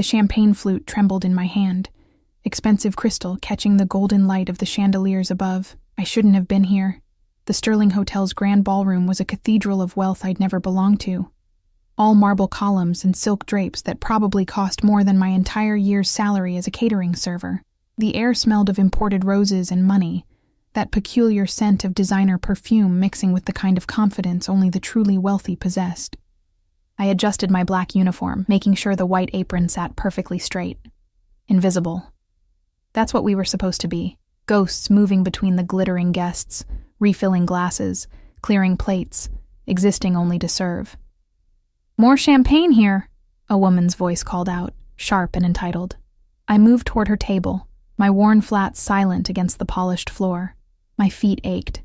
The champagne flute trembled in my hand, expensive crystal catching the golden light of the chandeliers above. I shouldn't have been here. The Sterling Hotel's grand ballroom was a cathedral of wealth I'd never belonged to. All marble columns and silk drapes that probably cost more than my entire year's salary as a catering server. The air smelled of imported roses and money, that peculiar scent of designer perfume mixing with the kind of confidence only the truly wealthy possessed. I adjusted my black uniform, making sure the white apron sat perfectly straight. Invisible. That's what we were supposed to be. Ghosts moving between the glittering guests, refilling glasses, clearing plates, existing only to serve. "More champagne here," a woman's voice called out, sharp and entitled. I moved toward her table, my worn flats silent against the polished floor. My feet ached.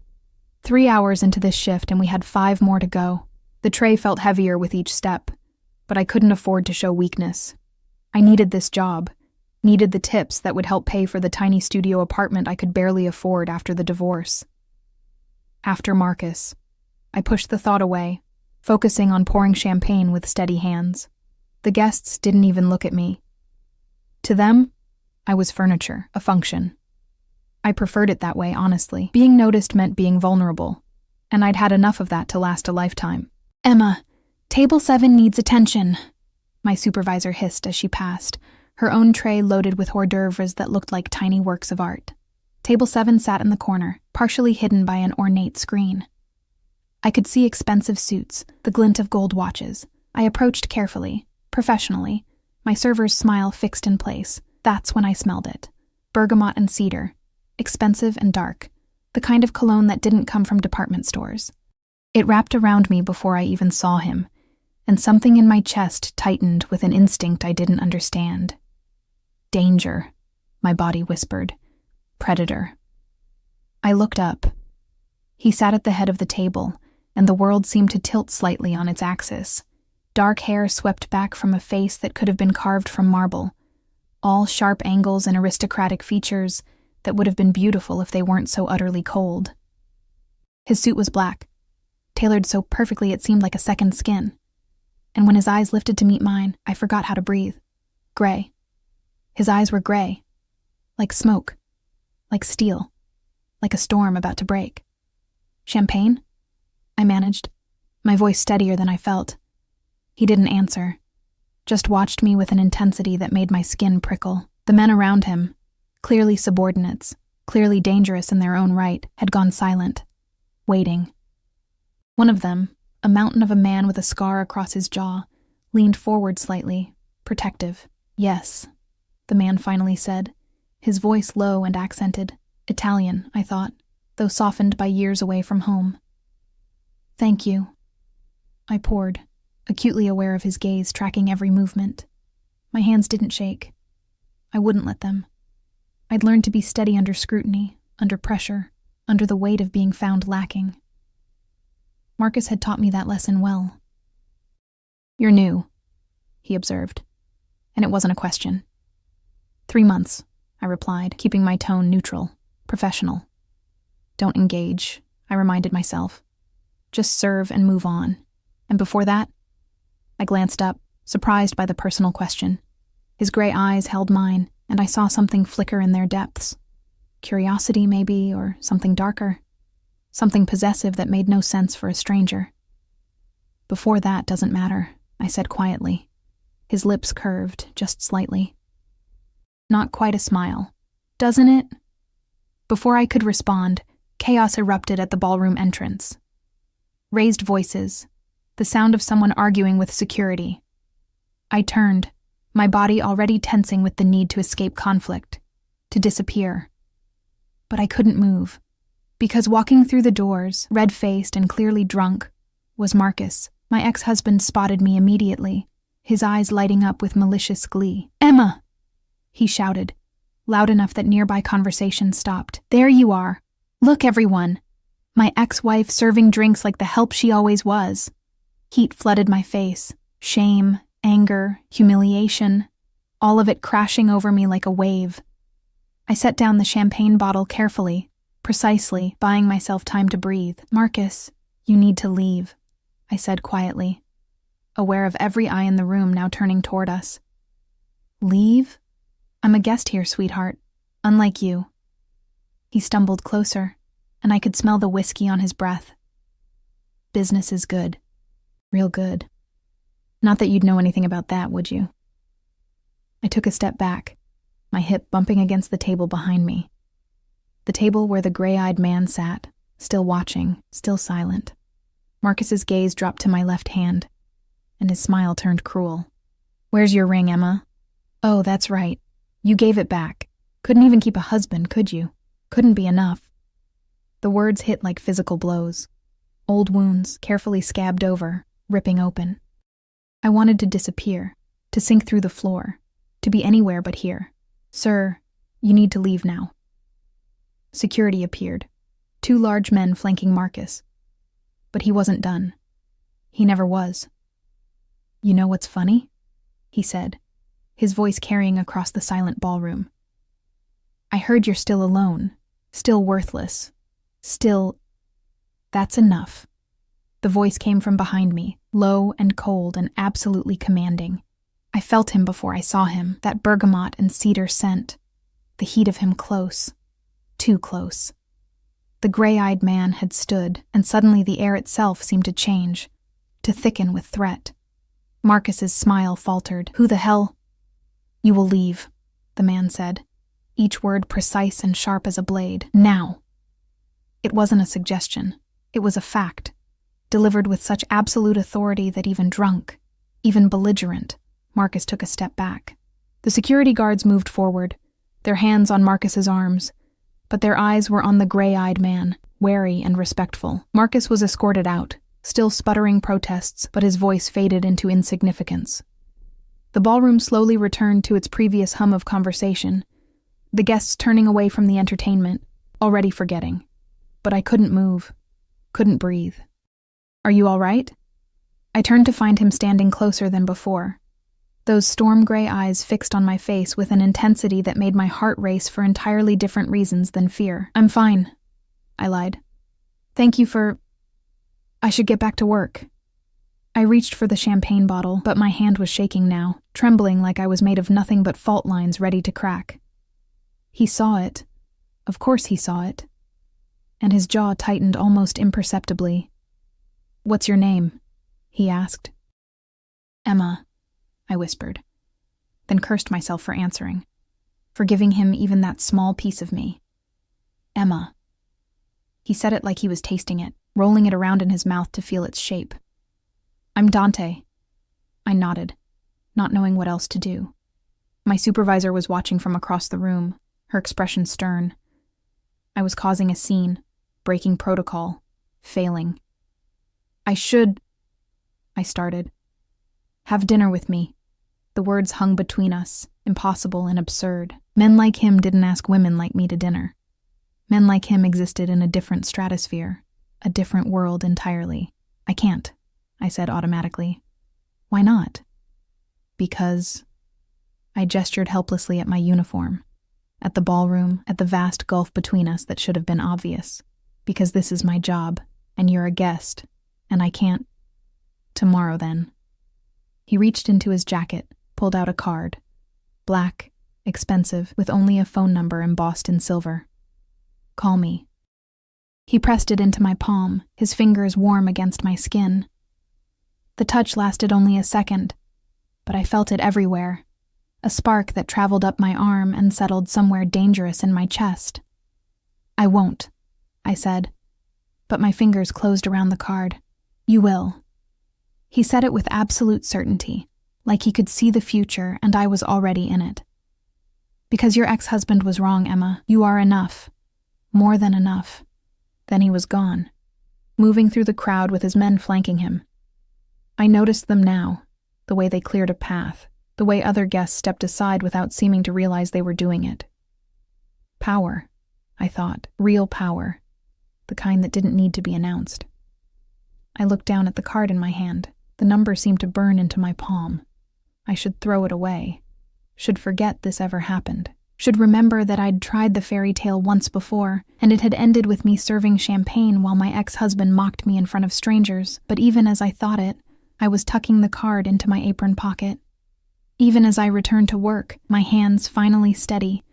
3 hours into this shift and we had 5 more to go. The tray felt heavier with each step, but I couldn't afford to show weakness. I needed this job, needed the tips that would help pay for the tiny studio apartment I could barely afford after the divorce. After Marcus, I pushed the thought away, focusing on pouring champagne with steady hands. The guests didn't even look at me. To them, I was furniture, a function. I preferred it that way, honestly. Being noticed meant being vulnerable, and I'd had enough of that to last a lifetime. "Emma, table 7 needs attention," my supervisor hissed as she passed, her own tray loaded with hors d'oeuvres that looked like tiny works of art. Table 7 sat in the corner, partially hidden by an ornate screen. I could see expensive suits, the glint of gold watches. I approached carefully, professionally, my server's smile fixed in place. That's when I smelled it. Bergamot and cedar, expensive and dark, the kind of cologne that didn't come from department stores. It wrapped around me before I even saw him, and something in my chest tightened with an instinct I didn't understand. "Danger," my body whispered. "Predator." I looked up. He sat at the head of the table, and the world seemed to tilt slightly on its axis. Dark hair swept back from a face that could have been carved from marble, all sharp angles and aristocratic features that would have been beautiful if they weren't so utterly cold. His suit was black, tailored so perfectly it seemed like a second skin. And when his eyes lifted to meet mine, I forgot how to breathe. Gray. His eyes were gray. Like smoke. Like steel. Like a storm about to break. "Champagne?" I managed, my voice steadier than I felt. He didn't answer, just watched me with an intensity that made my skin prickle. The men around him, clearly subordinates, clearly dangerous in their own right, had gone silent, waiting. One of them, a mountain of a man with a scar across his jaw, leaned forward slightly, protective. "Yes," the man finally said, his voice low and accented. Italian, I thought, though softened by years away from home. "Thank you." I poured, acutely aware of his gaze tracking every movement. My hands didn't shake. I wouldn't let them. I'd learned to be steady under scrutiny, under pressure, under the weight of being found lacking. Marcus had taught me that lesson well. "You're new," he observed, and it wasn't a question. 3 months, I replied, keeping my tone neutral, professional. "Don't engage," I reminded myself. "Just serve and move on." And before that, I glanced up, surprised by the personal question. His gray eyes held mine, and I saw something flicker in their depths. Curiosity, maybe, or something darker. Something possessive that made no sense for a stranger. "Before that doesn't matter," I said quietly. His lips curved, just slightly. Not quite a smile. "Doesn't it?" Before I could respond, chaos erupted at the ballroom entrance. Raised voices, the sound of someone arguing with security. I turned, my body already tensing with the need to escape conflict, to disappear. But I couldn't move, because walking through the doors, red-faced and clearly drunk, was Marcus. My ex-husband spotted me immediately, his eyes lighting up with malicious glee. "Emma!" he shouted, loud enough that nearby conversation stopped. "There you are. Look, everyone. My ex-wife serving drinks like the help she always was." Heat flooded my face. Shame, anger, humiliation, all of it crashing over me like a wave. I set down the champagne bottle carefully, precisely, buying myself time to breathe. "Marcus, you need to leave," I said quietly, aware of every eye in the room now turning toward us. Leave? I'm a guest here, sweetheart. Unlike you. He stumbled closer, and I could smell the whiskey on his breath. Business is good. Real good. Not that you'd know anything about that, would you? I took a step back, my hip bumping against the table behind me. The table where the gray-eyed man sat, still watching, still silent. Marcus's gaze dropped to my left hand, and his smile turned cruel. Where's your ring, Emma? Oh, that's right. You gave it back. Couldn't even keep a husband, could you? Couldn't be enough. The words hit like physical blows. Old wounds, carefully scabbed over, ripping open. I wanted to disappear, to sink through the floor, to be anywhere but here. Sir, you need to leave now. Security appeared, 2 large men flanking Marcus. But he wasn't done. He never was. You know what's funny? He said, his voice carrying across the silent ballroom. I heard you're still alone, still worthless, still... That's enough. The voice came from behind me, low and cold and absolutely commanding. I felt him before I saw him, that bergamot and cedar scent. The heat of him close. Too close. The gray-eyed man had stood, and suddenly the air itself seemed to change, to thicken with threat. Marcus's smile faltered. Who the hell? You will leave, the man said, each word precise and sharp as a blade. Now. It wasn't a suggestion. It was a fact, delivered with such absolute authority that even drunk, even belligerent, Marcus took a step back. The security guards moved forward, their hands on Marcus's arms, but their eyes were on the gray-eyed man, wary and respectful. Marcus was escorted out, still sputtering protests, but his voice faded into insignificance. The ballroom slowly returned to its previous hum of conversation, the guests turning away from the entertainment, already forgetting. But I couldn't move, couldn't breathe. Are you all right? I turned to find him standing closer than before, those storm-gray eyes fixed on my face with an intensity that made my heart race for entirely different reasons than fear. I'm fine, I lied. Thank you for... I should get back to work. I reached for the champagne bottle, but my hand was shaking now, trembling like I was made of nothing but fault lines ready to crack. He saw it. Of course he saw it. And his jaw tightened almost imperceptibly. What's your name? He asked. Emma, I whispered, then cursed myself for answering, for giving him even that small piece of me. Emma. He said it like he was tasting it, rolling it around in his mouth to feel its shape. I'm Dante. I nodded, not knowing what else to do. My supervisor was watching from across the room, her expression stern. I was causing a scene, breaking protocol, failing. I started. Have dinner with me. The words hung between us, impossible and absurd. Men like him didn't ask women like me to dinner. Men like him existed in a different stratosphere, a different world entirely. I can't, I said automatically. Why not? Because... I gestured helplessly at my uniform, at the ballroom, at the vast gulf between us that should have been obvious. Because this is my job, and you're a guest, and I can't... Tomorrow, then. He reached into his jacket, pulled out a card. Black, expensive, with only a phone number embossed in silver. Call me. He pressed it into my palm, his fingers warm against my skin. The touch lasted only a second, but I felt it everywhere. A spark that traveled up my arm and settled somewhere dangerous in my chest. I won't, I said, but my fingers closed around the card. You will. He said it with absolute certainty, like he could see the future and I was already in it. Because your ex-husband was wrong, Emma. You are enough. More than enough. Then he was gone, moving through the crowd with his men flanking him. I noticed them now, the way they cleared a path, the way other guests stepped aside without seeming to realize they were doing it. Power, I thought, real power, the kind that didn't need to be announced. I looked down at the card in my hand. The number seemed to burn into my palm. I should throw it away, should forget this ever happened, should remember that I'd tried the fairy tale once before, and it had ended with me serving champagne while my ex-husband mocked me in front of strangers, but even as I thought it, I was tucking the card into my apron pocket. Even as I returned to work, my hands finally steady,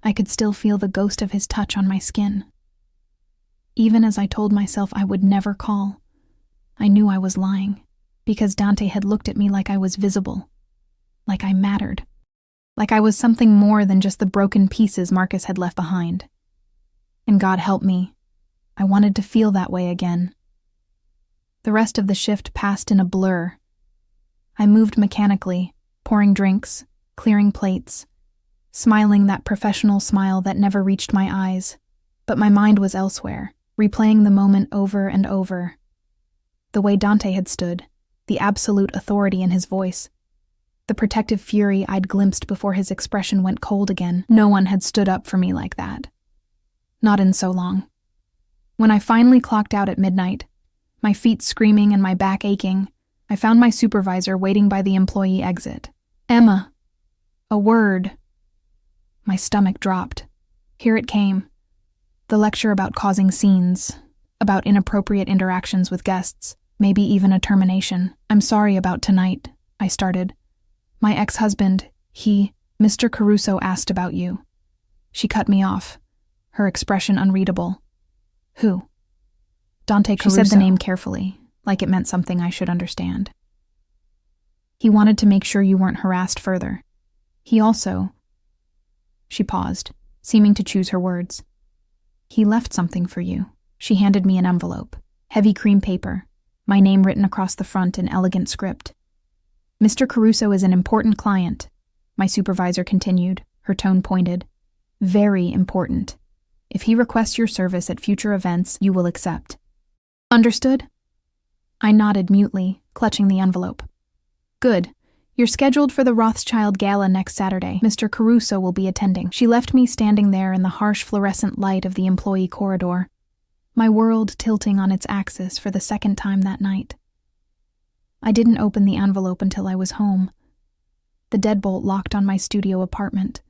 I could still feel the ghost of his touch on my skin. Even as I told myself I would never call, I knew I was lying, because Dante had looked at me like I was visible, like I mattered, like I was something more than just the broken pieces Marcus had left behind. And God help me, I wanted to feel that way again. The rest of the shift passed in a blur. I moved mechanically, pouring drinks, clearing plates, smiling that professional smile that never reached my eyes, but my mind was elsewhere, replaying the moment over and over. The way Dante had stood, the absolute authority in his voice, the protective fury I'd glimpsed before his expression went cold again. No one had stood up for me like that. Not in so long. When I finally clocked out at midnight, my feet screaming and my back aching, I found my supervisor waiting by the employee exit. "Emma, a word." My stomach dropped. Here it came. The lecture about causing scenes, about inappropriate interactions with guests, maybe even a termination. "I'm sorry about tonight," I started. "My ex-husband, Mr. Caruso asked about you." She cut me off, her expression unreadable. "Who?" "Dante Caruso." She said the name carefully, like it meant something I should understand. "He wanted to make sure you weren't harassed further. He also..." She paused, seeming to choose her words. "He left something for you." She handed me an envelope, heavy cream paper, my name written across the front in elegant script. "Mr. Caruso is an important client," my supervisor continued, her tone pointed. "Very important. If he requests your service at future events, you will accept." "Understood?" I nodded mutely, clutching the envelope. "Good. You're scheduled for the Rothschild Gala next Saturday. Mr. Caruso will be attending." She left me standing there in the harsh fluorescent light of the employee corridor, my world tilting on its axis for the second time that night. I didn't open the envelope until I was home. The deadbolt locked on my studio apartment.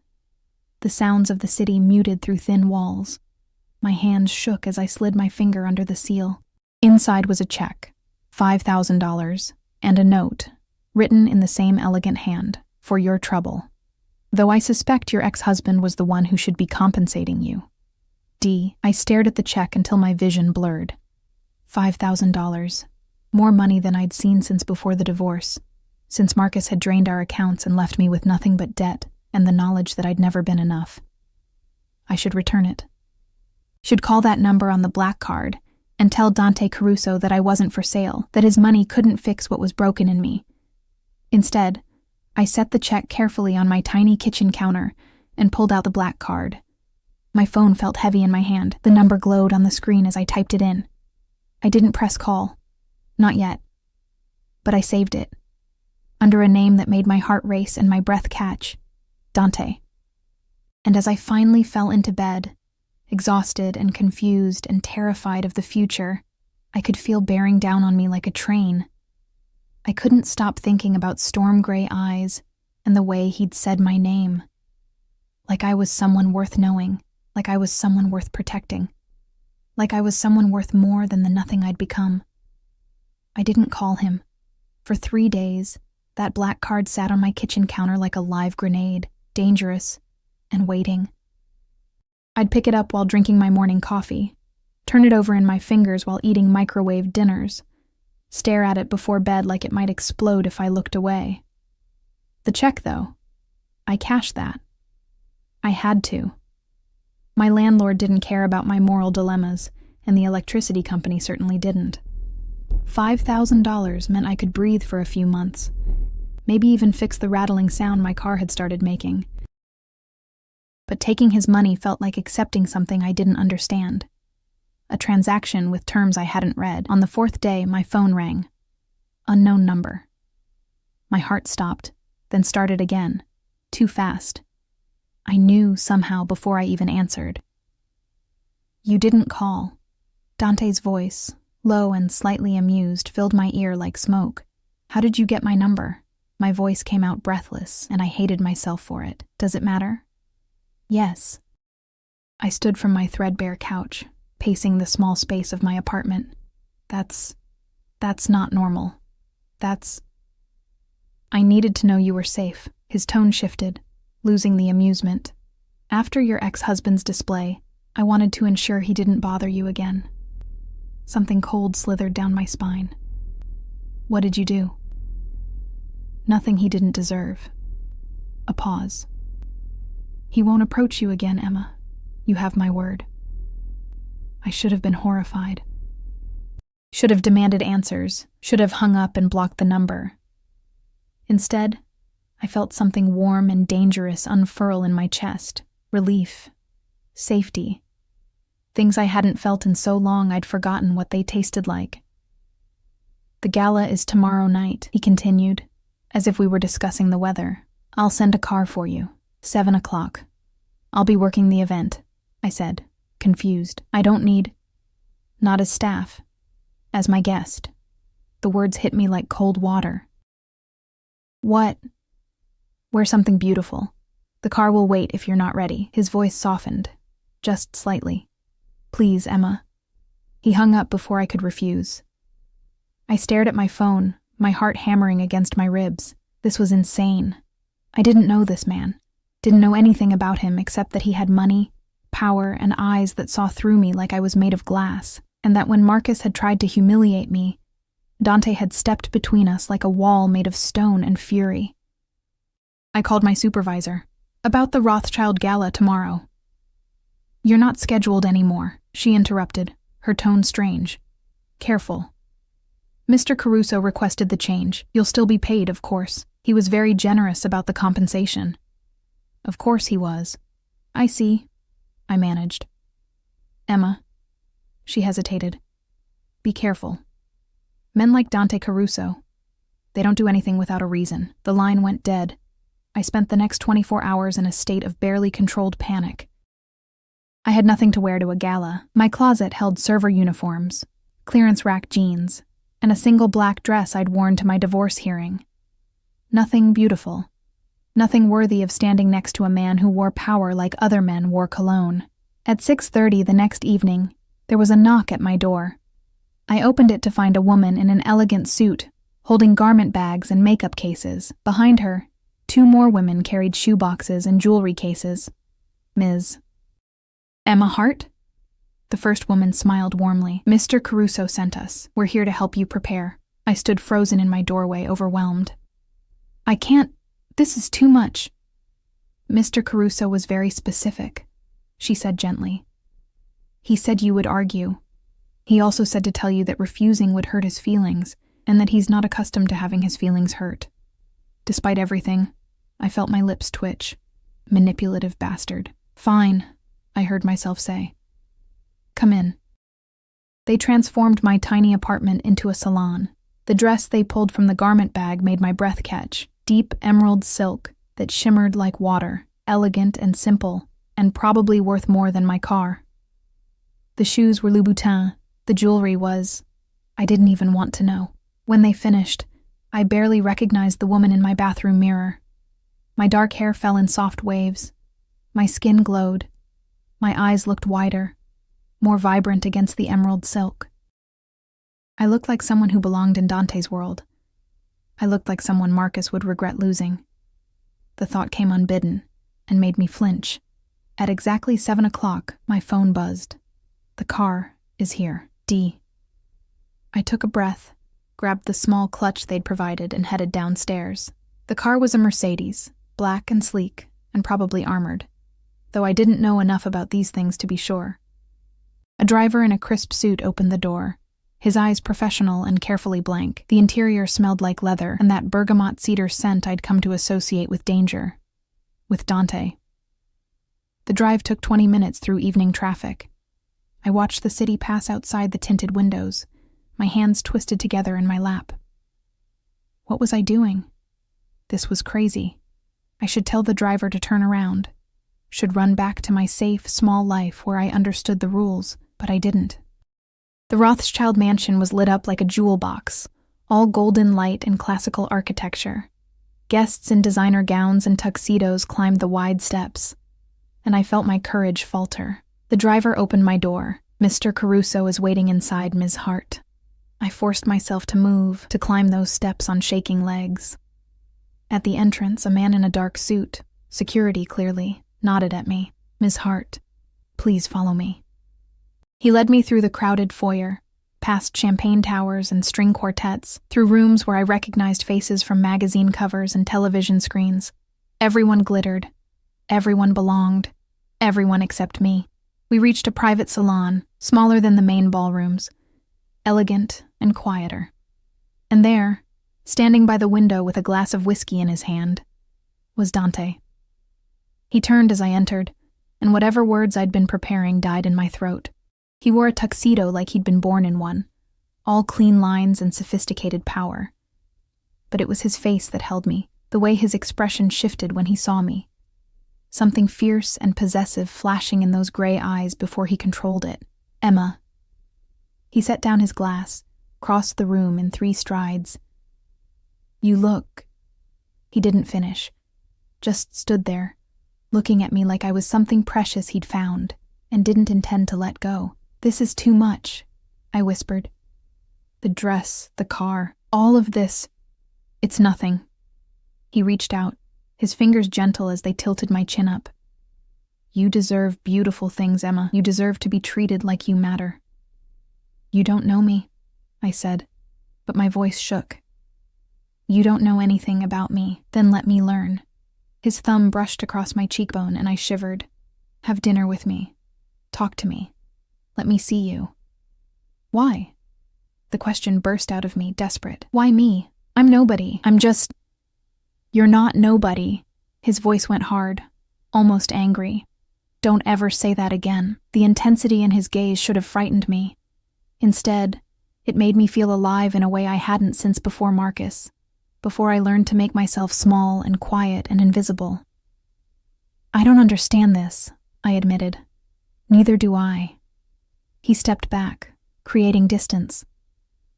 The sounds of the city muted through thin walls. My hands shook as I slid my finger under the seal. Inside was a check, $5,000, and a note, written in the same elegant hand, "For your trouble. Though I suspect your ex-husband was the one who should be compensating you." I stared at the check until my vision blurred. $5,000. More money than I'd seen since before the divorce, since Marcus had drained our accounts and left me with nothing but debt and the knowledge that I'd never been enough. I should return it. Should call that number on the black card and tell Dante Caruso that I wasn't for sale, that his money couldn't fix what was broken in me. Instead, I set the check carefully on my tiny kitchen counter and pulled out the black card. My phone felt heavy in my hand. The number glowed on the screen as I typed it in. I didn't press call. Not yet. But I saved it. Under a name that made my heart race and my breath catch. Dante. And as I finally fell into bed, exhausted and confused and terrified of the future, I could feel bearing down on me like a train. I couldn't stop thinking about storm-gray eyes and the way he'd said my name. Like I was someone worth knowing, like I was someone worth protecting, like I was someone worth more than the nothing I'd become. I didn't call him. For 3 days, that black card sat on my kitchen counter like a live grenade, dangerous, and waiting. I'd pick it up while drinking my morning coffee, turn it over in my fingers while eating microwave dinners, stare at it before bed like it might explode if I looked away. The check, though, I cashed that. I had to. My landlord didn't care about my moral dilemmas, and the electricity company certainly didn't. $5,000 meant I could breathe for a few months, maybe even fix the rattling sound my car had started making. But taking his money felt like accepting something I didn't understand. A transaction with terms I hadn't read. On the 4th day, my phone rang. Unknown number. My heart stopped, then started again. Too fast. I knew somehow before I even answered. "You didn't call." Dante's voice, low and slightly amused, filled my ear like smoke. "How did you get my number?" My voice came out breathless, and I hated myself for it. "Does it matter?" "Yes." I stood from my threadbare couch, pacing the small space of my apartment. That's not normal. That's I needed to know you were safe. His tone shifted, losing the amusement. After your ex-husband's display, I wanted to ensure he didn't bother you again. Something cold slithered down my spine. What did you do? Nothing he didn't deserve. A pause. He won't approach you again, Emma. You have my word. I should have been horrified. Should have demanded answers, should have hung up and blocked the number. Instead, I felt something warm and dangerous unfurl in my chest. Relief. Safety. Things I hadn't felt in so long I'd forgotten what they tasted like. The gala is tomorrow night, he continued, as if we were discussing the weather. I'll send a car for you. 7 o'clock. I'll be working the event, I said, confused. I don't need... Not as staff. As my guest. The words hit me like cold water. What? Wear something beautiful. The car will wait if you're not ready. His voice softened, just slightly. Please, Emma. He hung up before I could refuse. I stared at my phone, my heart hammering against my ribs. This was insane. I didn't know this man. Didn't know anything about him except that he had money, power, and eyes that saw through me like I was made of glass, and that when Marcus had tried to humiliate me, Dante had stepped between us like a wall made of stone and fury. I called my supervisor. About the Rothschild Gala tomorrow. You're not scheduled anymore, she interrupted, her tone strange. Careful. Mr. Caruso requested the change. You'll still be paid, of course. He was very generous about the compensation. Of course he was. I see. I managed. Emma. She hesitated. Be careful. Men like Dante Caruso. They don't do anything without a reason. The line went dead. I spent the next 24 hours in a state of barely controlled panic. I had nothing to wear to a gala. My closet held server uniforms, clearance rack jeans, and a single black dress I'd worn to my divorce hearing. Nothing beautiful. Nothing worthy of standing next to a man who wore power like other men wore cologne. At 6:30 the next evening, there was a knock at my door. I opened it to find a woman in an elegant suit, holding garment bags and makeup cases. Behind her, 2 more women carried shoeboxes and jewelry cases. Ms. Emma Hart? The first woman smiled warmly. Mr. Caruso sent us. We're here to help you prepare. I stood frozen in my doorway, overwhelmed. I can't. This is too much. Mr. Caruso was very specific, she said gently. He said you would argue. He also said to tell you that refusing would hurt his feelings, and that he's not accustomed to having his feelings hurt. Despite everything, I felt my lips twitch. Manipulative bastard. Fine, I heard myself say. Come in. They transformed my tiny apartment into a salon. The dress they pulled from the garment bag made my breath catch. Deep emerald silk that shimmered like water, elegant and simple, and probably worth more than my car. The shoes were Louboutin. The jewelry was... I didn't even want to know. When they finished, I barely recognized the woman in my bathroom mirror. My dark hair fell in soft waves. My skin glowed. My eyes looked wider, more vibrant against the emerald silk. I looked like someone who belonged in Dante's world. I looked like someone Marcus would regret losing. The thought came unbidden and made me flinch. At exactly 7 o'clock, my phone buzzed. The car is here. D. I took a breath, grabbed the small clutch they'd provided, and headed downstairs. The car was a Mercedes, black and sleek, and probably armored, though I didn't know enough about these things to be sure. A driver in a crisp suit opened the door, his eyes professional and carefully blank. The interior smelled like leather and that bergamot cedar scent I'd come to associate with danger. With Dante. The drive took 20 minutes through evening traffic. I watched the city pass outside the tinted windows, my hands twisted together in my lap. What was I doing? This was crazy. I should tell the driver to turn around. Should run back to my safe, small life where I understood the rules, but I didn't. The Rothschild mansion was lit up like a jewel box, all golden light and classical architecture. Guests in designer gowns and tuxedos climbed the wide steps, and I felt my courage falter. The driver opened my door. Mr. Caruso is waiting inside, Ms. Hart. I forced myself to move, to climb those steps on shaking legs. At the entrance, a man in a dark suit, security clearly, nodded at me. "Miss Hart, please follow me." He led me through the crowded foyer, past champagne towers and string quartets, through rooms where I recognized faces from magazine covers and television screens. Everyone glittered. Everyone belonged. Everyone except me. We reached a private salon, smaller than the main ballrooms, elegant and quieter. And there, standing by the window with a glass of whiskey in his hand, was Dante. He turned as I entered, and whatever words I'd been preparing died in my throat. He wore a tuxedo like he'd been born in one, all clean lines and sophisticated power. But it was his face that held me, the way his expression shifted when he saw me. Something fierce and possessive flashing in those gray eyes before he controlled it. "Emma." He set down his glass, crossed the room in 3 strides. "You look..." He didn't finish, just stood there, looking at me like I was something precious he'd found and didn't intend to let go. "This is too much," I whispered. "The dress, the car, all of this, it's nothing." He reached out, his fingers gentle as they tilted my chin up. "You deserve beautiful things, Emma. You deserve to be treated like you matter." "You don't know me," I said, but my voice shook. "You don't know anything about me, then let me learn." His thumb brushed across my cheekbone and I shivered. "Have dinner with me. Talk to me. Let me see you." "Why?" The question burst out of me, desperate. "Why me? I'm nobody. I'm just..." "You're not nobody." His voice went hard, almost angry. "Don't ever say that again." The intensity in his gaze should have frightened me. Instead, it made me feel alive in a way I hadn't since before Marcus, before I learned to make myself small and quiet and invisible. "I don't understand this," I admitted. "Neither do I." He stepped back, creating distance,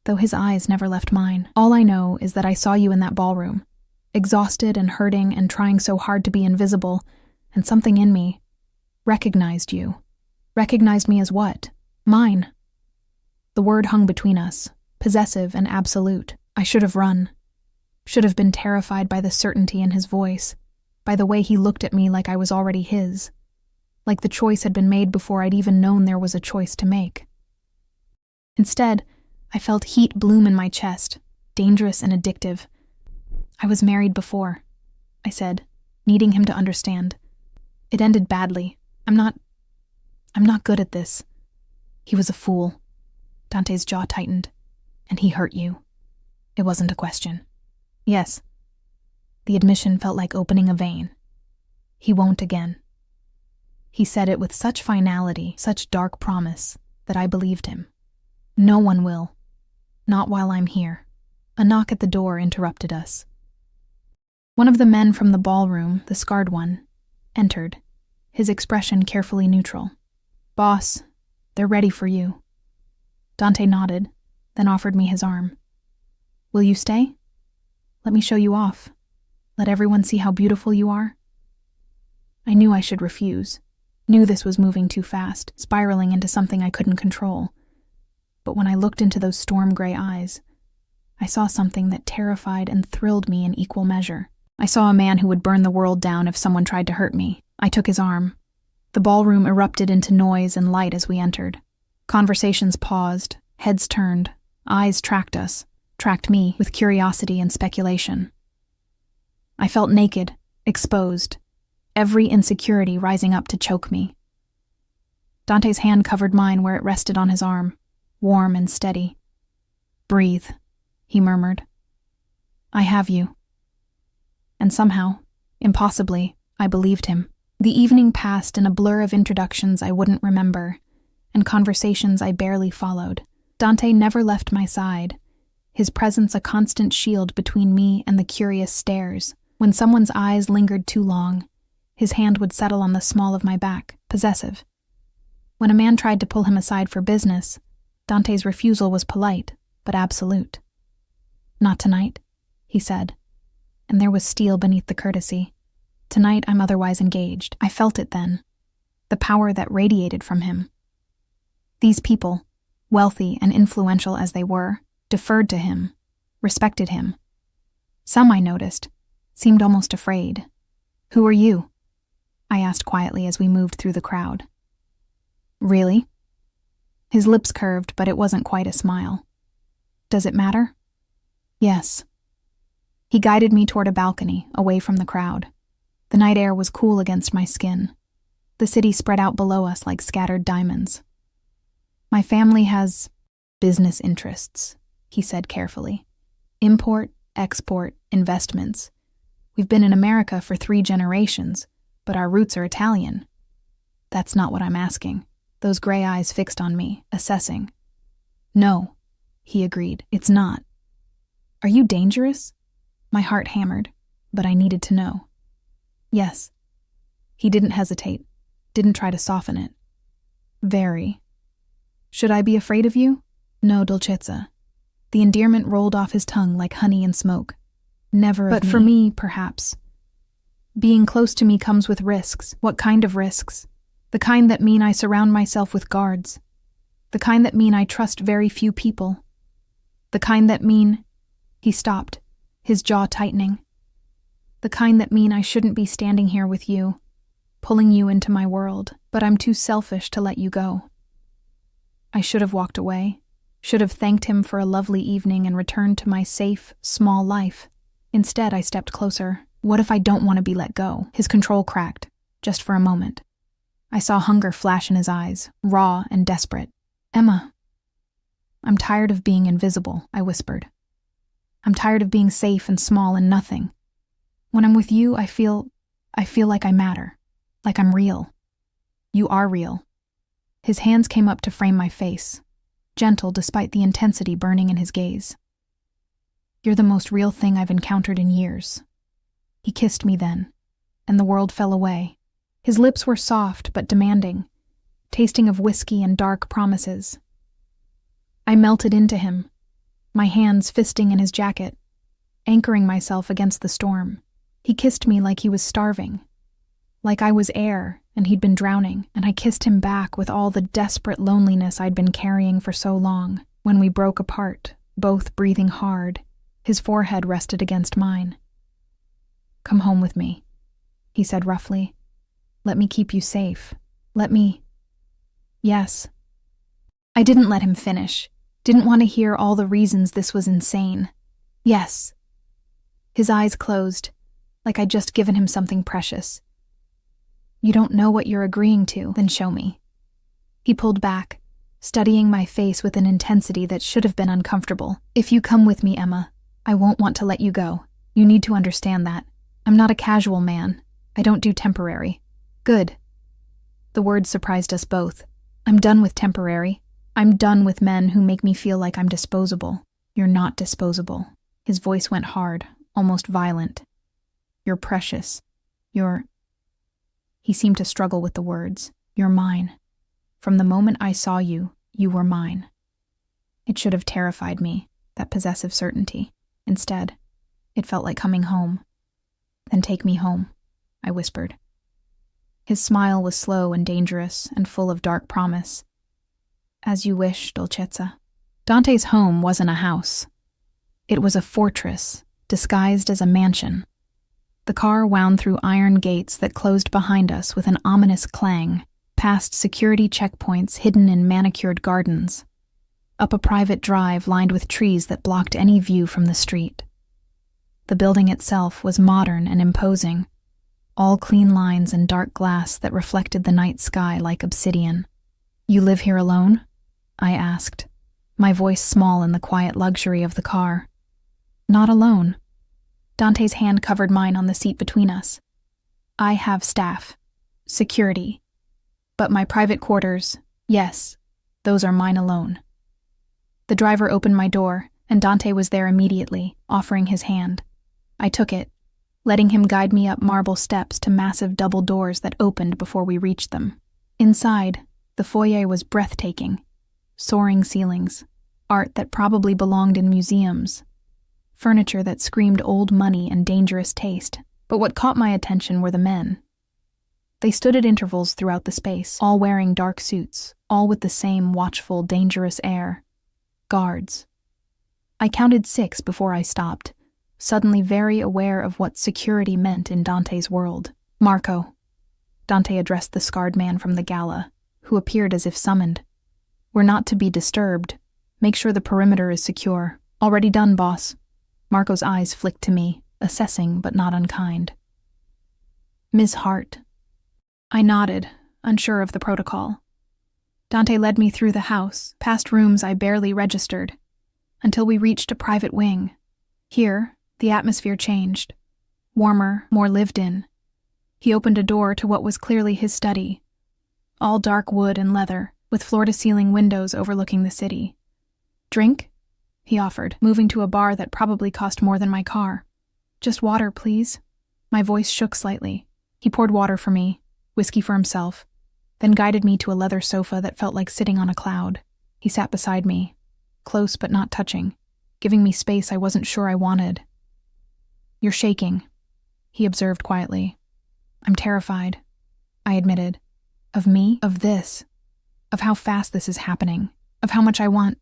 though his eyes never left mine. "All I know is that I saw you in that ballroom, exhausted and hurting and trying so hard to be invisible, and something in me recognized you." "Recognized me as what?" "Mine." The word hung between us, possessive and absolute. I should have run. Should have been terrified by the certainty in his voice, by the way he looked at me like I was already his, like the choice had been made before I'd even known there was a choice to make. Instead, I felt heat bloom in my chest, dangerous and addictive. "I was married before," I said, needing him to understand. "It ended badly. I'm not good at this." "He was a fool." Dante's jaw tightened. "And he hurt you." It wasn't a question. "Yes." The admission felt like opening a vein. "He won't again." He said it with such finality, such dark promise, that I believed him. "No one will. Not while I'm here." A knock at the door interrupted us. One of the men from the ballroom, the scarred one, entered, his expression carefully neutral. "Boss, they're ready for you." Dante nodded, then offered me his arm. "Will you stay? Let me show you off. Let everyone see how beautiful you are." I knew I should refuse. Knew this was moving too fast, spiraling into something I couldn't control. But when I looked into those storm-gray eyes, I saw something that terrified and thrilled me in equal measure. I saw a man who would burn the world down if someone tried to hurt me. I took his arm. The ballroom erupted into noise and light as we entered. Conversations paused, heads turned, eyes tracked us, tracked me with curiosity and speculation. I felt naked, exposed, every insecurity rising up to choke me. Dante's hand covered mine where it rested on his arm, warm and steady. "Breathe," he murmured. "I have you." And somehow, impossibly, I believed him. The evening passed in a blur of introductions I wouldn't remember, and conversations I barely followed. Dante never left my side, his presence a constant shield between me and the curious stares. When someone's eyes lingered too long, his hand would settle on the small of my back, possessive. When a man tried to pull him aside for business, Dante's refusal was polite, but absolute. "Not tonight," he said, and there was steel beneath the courtesy. "Tonight I'm otherwise engaged." I felt it then, the power that radiated from him. These people, wealthy and influential as they were, deferred to him, respected him. Some, I noticed, seemed almost afraid. "Who are you?" I asked quietly as we moved through the crowd. "Really?" His lips curved, but it wasn't quite a smile. "Does it matter?" "Yes." He guided me toward a balcony, away from the crowd. The night air was cool against my skin. The city spread out below us like scattered diamonds. "My family has business interests," he said carefully. "Import, export, investments. We've been in America for 3 generations, but our roots are Italian." "That's not what I'm asking." Those gray eyes fixed on me, assessing. "No," he agreed, "it's not." "Are you dangerous?" My heart hammered, but I needed to know. "Yes." He didn't hesitate, didn't try to soften it. "Very." "Should I be afraid of you?" "No, Dolcezza." The endearment rolled off his tongue like honey and smoke. "Never of me." "But for me, perhaps. Being close to me comes with risks." "What kind of risks?" "The kind that mean I surround myself with guards. The kind that mean I trust very few people. The kind that mean—" He stopped, his jaw tightening. "The kind that mean I shouldn't be standing here with you, pulling you into my world, but I'm too selfish to let you go." I should have walked away, should have thanked him for a lovely evening and returned to my safe, small life. Instead, I stepped closer. What if I don't want to be let go? His control cracked, just for a moment. I saw hunger flash in his eyes, raw and desperate. "Emma." "I'm tired of being invisible," I whispered. "I'm tired of being safe and small and nothing. When I'm with you, I feel like I matter, like I'm real." "You are real." His hands came up to frame my face, gentle despite the intensity burning in his gaze. "You're the most real thing I've encountered in years." He kissed me then, and the world fell away. His lips were soft but demanding, tasting of whiskey and dark promises. I melted into him, my hands fisting in his jacket, anchoring myself against the storm. He kissed me like he was starving, like I was air and he'd been drowning, and I kissed him back with all the desperate loneliness I'd been carrying for so long. When we broke apart, both breathing hard, his forehead rested against mine. "Come home with me," he said roughly. "Let me keep you safe. Let me—" "Yes." I didn't let him finish, didn't want to hear all the reasons this was insane. "Yes." His eyes closed, like I'd just given him something precious. "You don't know what you're agreeing to, then show me." He pulled back, studying my face with an intensity that should have been uncomfortable. "If you come with me, Emma, I won't want to let you go. You need to understand that. I'm not a casual man. I don't do temporary." "Good." The words surprised us both. "I'm done with temporary. I'm done with men who make me feel like I'm disposable." "You're not disposable." His voice went hard, almost violent. "You're precious. You're—" He seemed to struggle with the words. "You're mine. From the moment I saw you, you were mine." It should have terrified me, that possessive certainty. Instead, it felt like coming home. "Then take me home," I whispered. His smile was slow and dangerous and full of dark promise. "As you wish, Dolcezza." Dante's home wasn't a house. It was a fortress, disguised as a mansion. The car wound through iron gates that closed behind us with an ominous clang, past security checkpoints hidden in manicured gardens, up a private drive lined with trees that blocked any view from the street. The building itself was modern and imposing, all clean lines and dark glass that reflected the night sky like obsidian. "You live here alone?" I asked, my voice small in the quiet luxury of the car. "Not alone." Dante's hand covered mine on the seat between us. "I have staff, security, but my private quarters, yes, those are mine alone." The driver opened my door, and Dante was there immediately, offering his hand. I took it, letting him guide me up marble steps to massive double doors that opened before we reached them. Inside, the foyer was breathtaking. Soaring ceilings, art that probably belonged in museums, furniture that screamed old money and dangerous taste. But what caught my attention were the men. They stood at intervals throughout the space, all wearing dark suits, all with the same watchful, dangerous air. Guards. I counted 6 before I stopped, suddenly very aware of what security meant in Dante's world. "Marco," Dante addressed the scarred man from the gala, who appeared as if summoned. "We're not to be disturbed. Make sure the perimeter is secure." "Already done, boss." Marco's eyes flicked to me, assessing but not unkind. "Ms. Hart." I nodded, unsure of the protocol. Dante led me through the house, past rooms I barely registered, until we reached a private wing. Here, the atmosphere changed. Warmer, more lived in. He opened a door to what was clearly his study. All dark wood and leather, with floor-to-ceiling windows overlooking the city. "Drink?" he offered, moving to a bar that probably cost more than my car. "Just water, please." My voice shook slightly. He poured water for me, whiskey for himself, then guided me to a leather sofa that felt like sitting on a cloud. He sat beside me, close but not touching, giving me space I wasn't sure I wanted. "You're shaking," he observed quietly. "I'm terrified," I admitted. "Of me? Of this? Of how fast this is happening? Of how much I want—"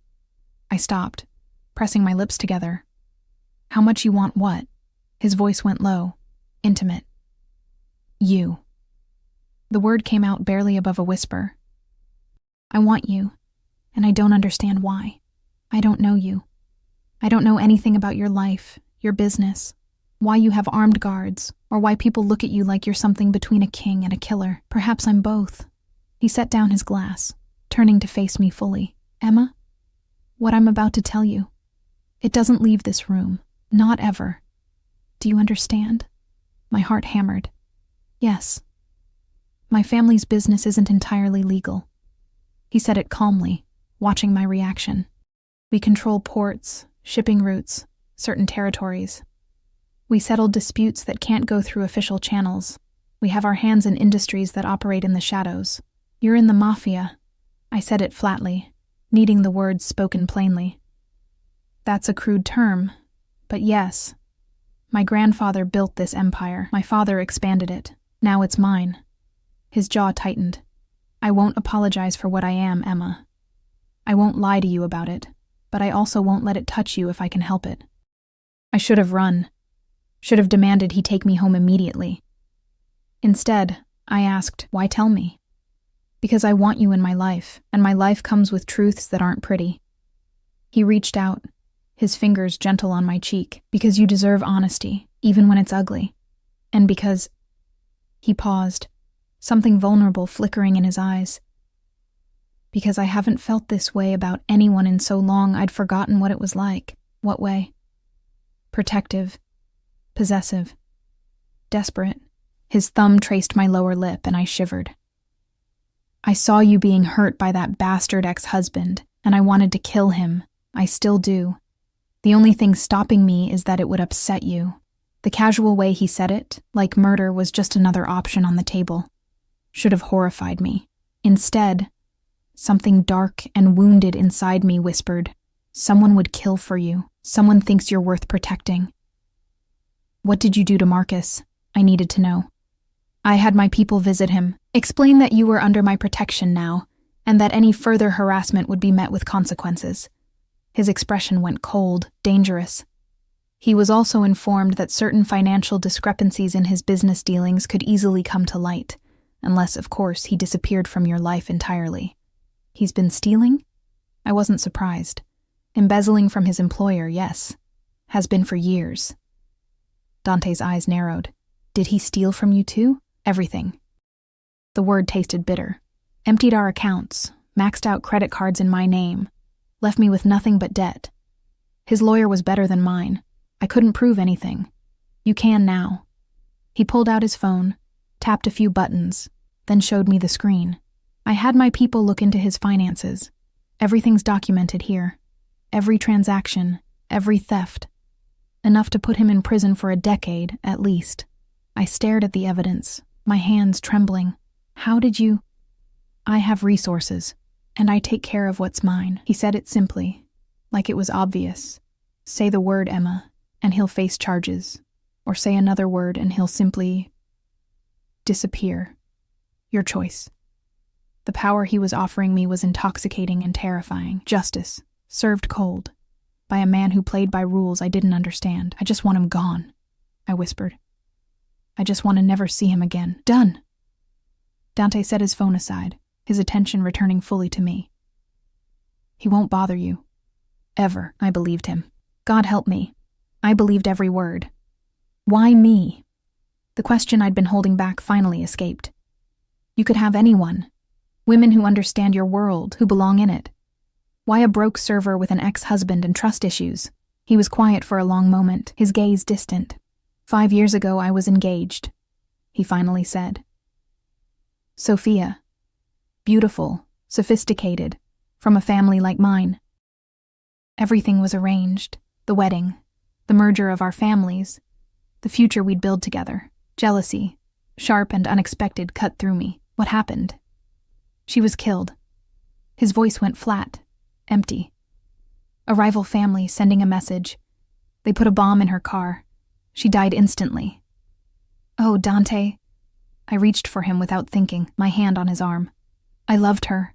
I stopped, pressing my lips together. "How much you want what?" His voice went low, intimate. "You." The word came out barely above a whisper. "I want you, and I don't understand why. I don't know you. I don't know anything about your life, your business, why you have armed guards, or why people look at you like you're something between a king and a killer. Perhaps I'm both." He set down his glass, turning to face me fully. "Emma, what I'm about to tell you, it doesn't leave this room. Not ever. Do you understand?" My heart hammered. "Yes. My family's business isn't entirely legal." He said it calmly, watching my reaction. "We control ports, shipping routes, certain territories. We settle disputes that can't go through official channels. We have our hands in industries that operate in the shadows. You're in the Mafia." I said it flatly, needing the words spoken plainly. "That's a crude term, but yes. My grandfather built this empire. My father expanded it. Now it's mine." His jaw tightened. "I won't apologize for what I am, Emma. I won't lie to you about it, but I also won't let it touch you if I can help it." I should have run. Should have demanded he take me home immediately. Instead, I asked, "Why tell me?" "Because I want you in my life, and my life comes with truths that aren't pretty." He reached out, his fingers gentle on my cheek. "Because you deserve honesty, even when it's ugly. And because—" He paused, something vulnerable flickering in his eyes. "Because I haven't felt this way about anyone in so long I'd forgotten what it was like." "What way?" "Protective. Possessive. Desperate." His thumb traced my lower lip and I shivered. "I saw you being hurt by that bastard ex-husband, and I wanted to kill him. I still do. The only thing stopping me is that it would upset you." The casual way he said it, like murder was just another option on the table, should have horrified me. Instead, something dark and wounded inside me whispered, "Someone would kill for you. Someone thinks you're worth protecting." "What did you do to Marcus?" I needed to know. "I had my people visit him. Explain that you were under my protection now, and that any further harassment would be met with consequences." His expression went cold, dangerous. He was also informed that certain financial discrepancies in his business dealings could easily come to light, unless, of course, he disappeared from your life entirely. "He's been stealing?" I wasn't surprised. Embezzling from his employer, yes. Has been for years. Dante's eyes narrowed. "Did he steal from you too?" "Everything." The word tasted bitter. "Emptied our accounts, maxed out credit cards in my name, left me with nothing but debt. His lawyer was better than mine. I couldn't prove anything. You can now." He pulled out his phone, tapped a few buttons, then showed me the screen. I had my people look into his finances. Everything's documented here. Every transaction, every theft. Enough to put him in prison for a decade, at least. I stared at the evidence, my hands trembling. "How did you—" "I have resources, and I take care of what's mine." He said it simply, like it was obvious. "Say the word, Emma, and he'll face charges. Or say another word and he'll simply disappear. Your choice." The power he was offering me was intoxicating and terrifying. Justice, served cold. by a man who played by rules I didn't understand. I just want him gone, I whispered. I just want to never see him again. Done. Dante set his phone aside, his attention returning fully to me. He won't bother you. Ever, I believed him. God help me. I believed every word. Why me? The question I'd been holding back finally escaped. You could have anyone. Women who understand your world, who belong in it. Why a broke server with an ex-husband and trust issues? He was quiet for a long moment, his gaze distant. 5 years ago I was engaged, he finally said. Sophia. Beautiful, sophisticated, from a family like mine. Everything was arranged. The wedding, the merger of our families, the future we'd build together. Jealousy, sharp and unexpected, cut through me. What happened? She was killed. His voice went flat, empty. A rival family sending a message. They put a bomb in her car. She died instantly. Oh, Dante. I reached for him without thinking, my hand on his arm. I loved her,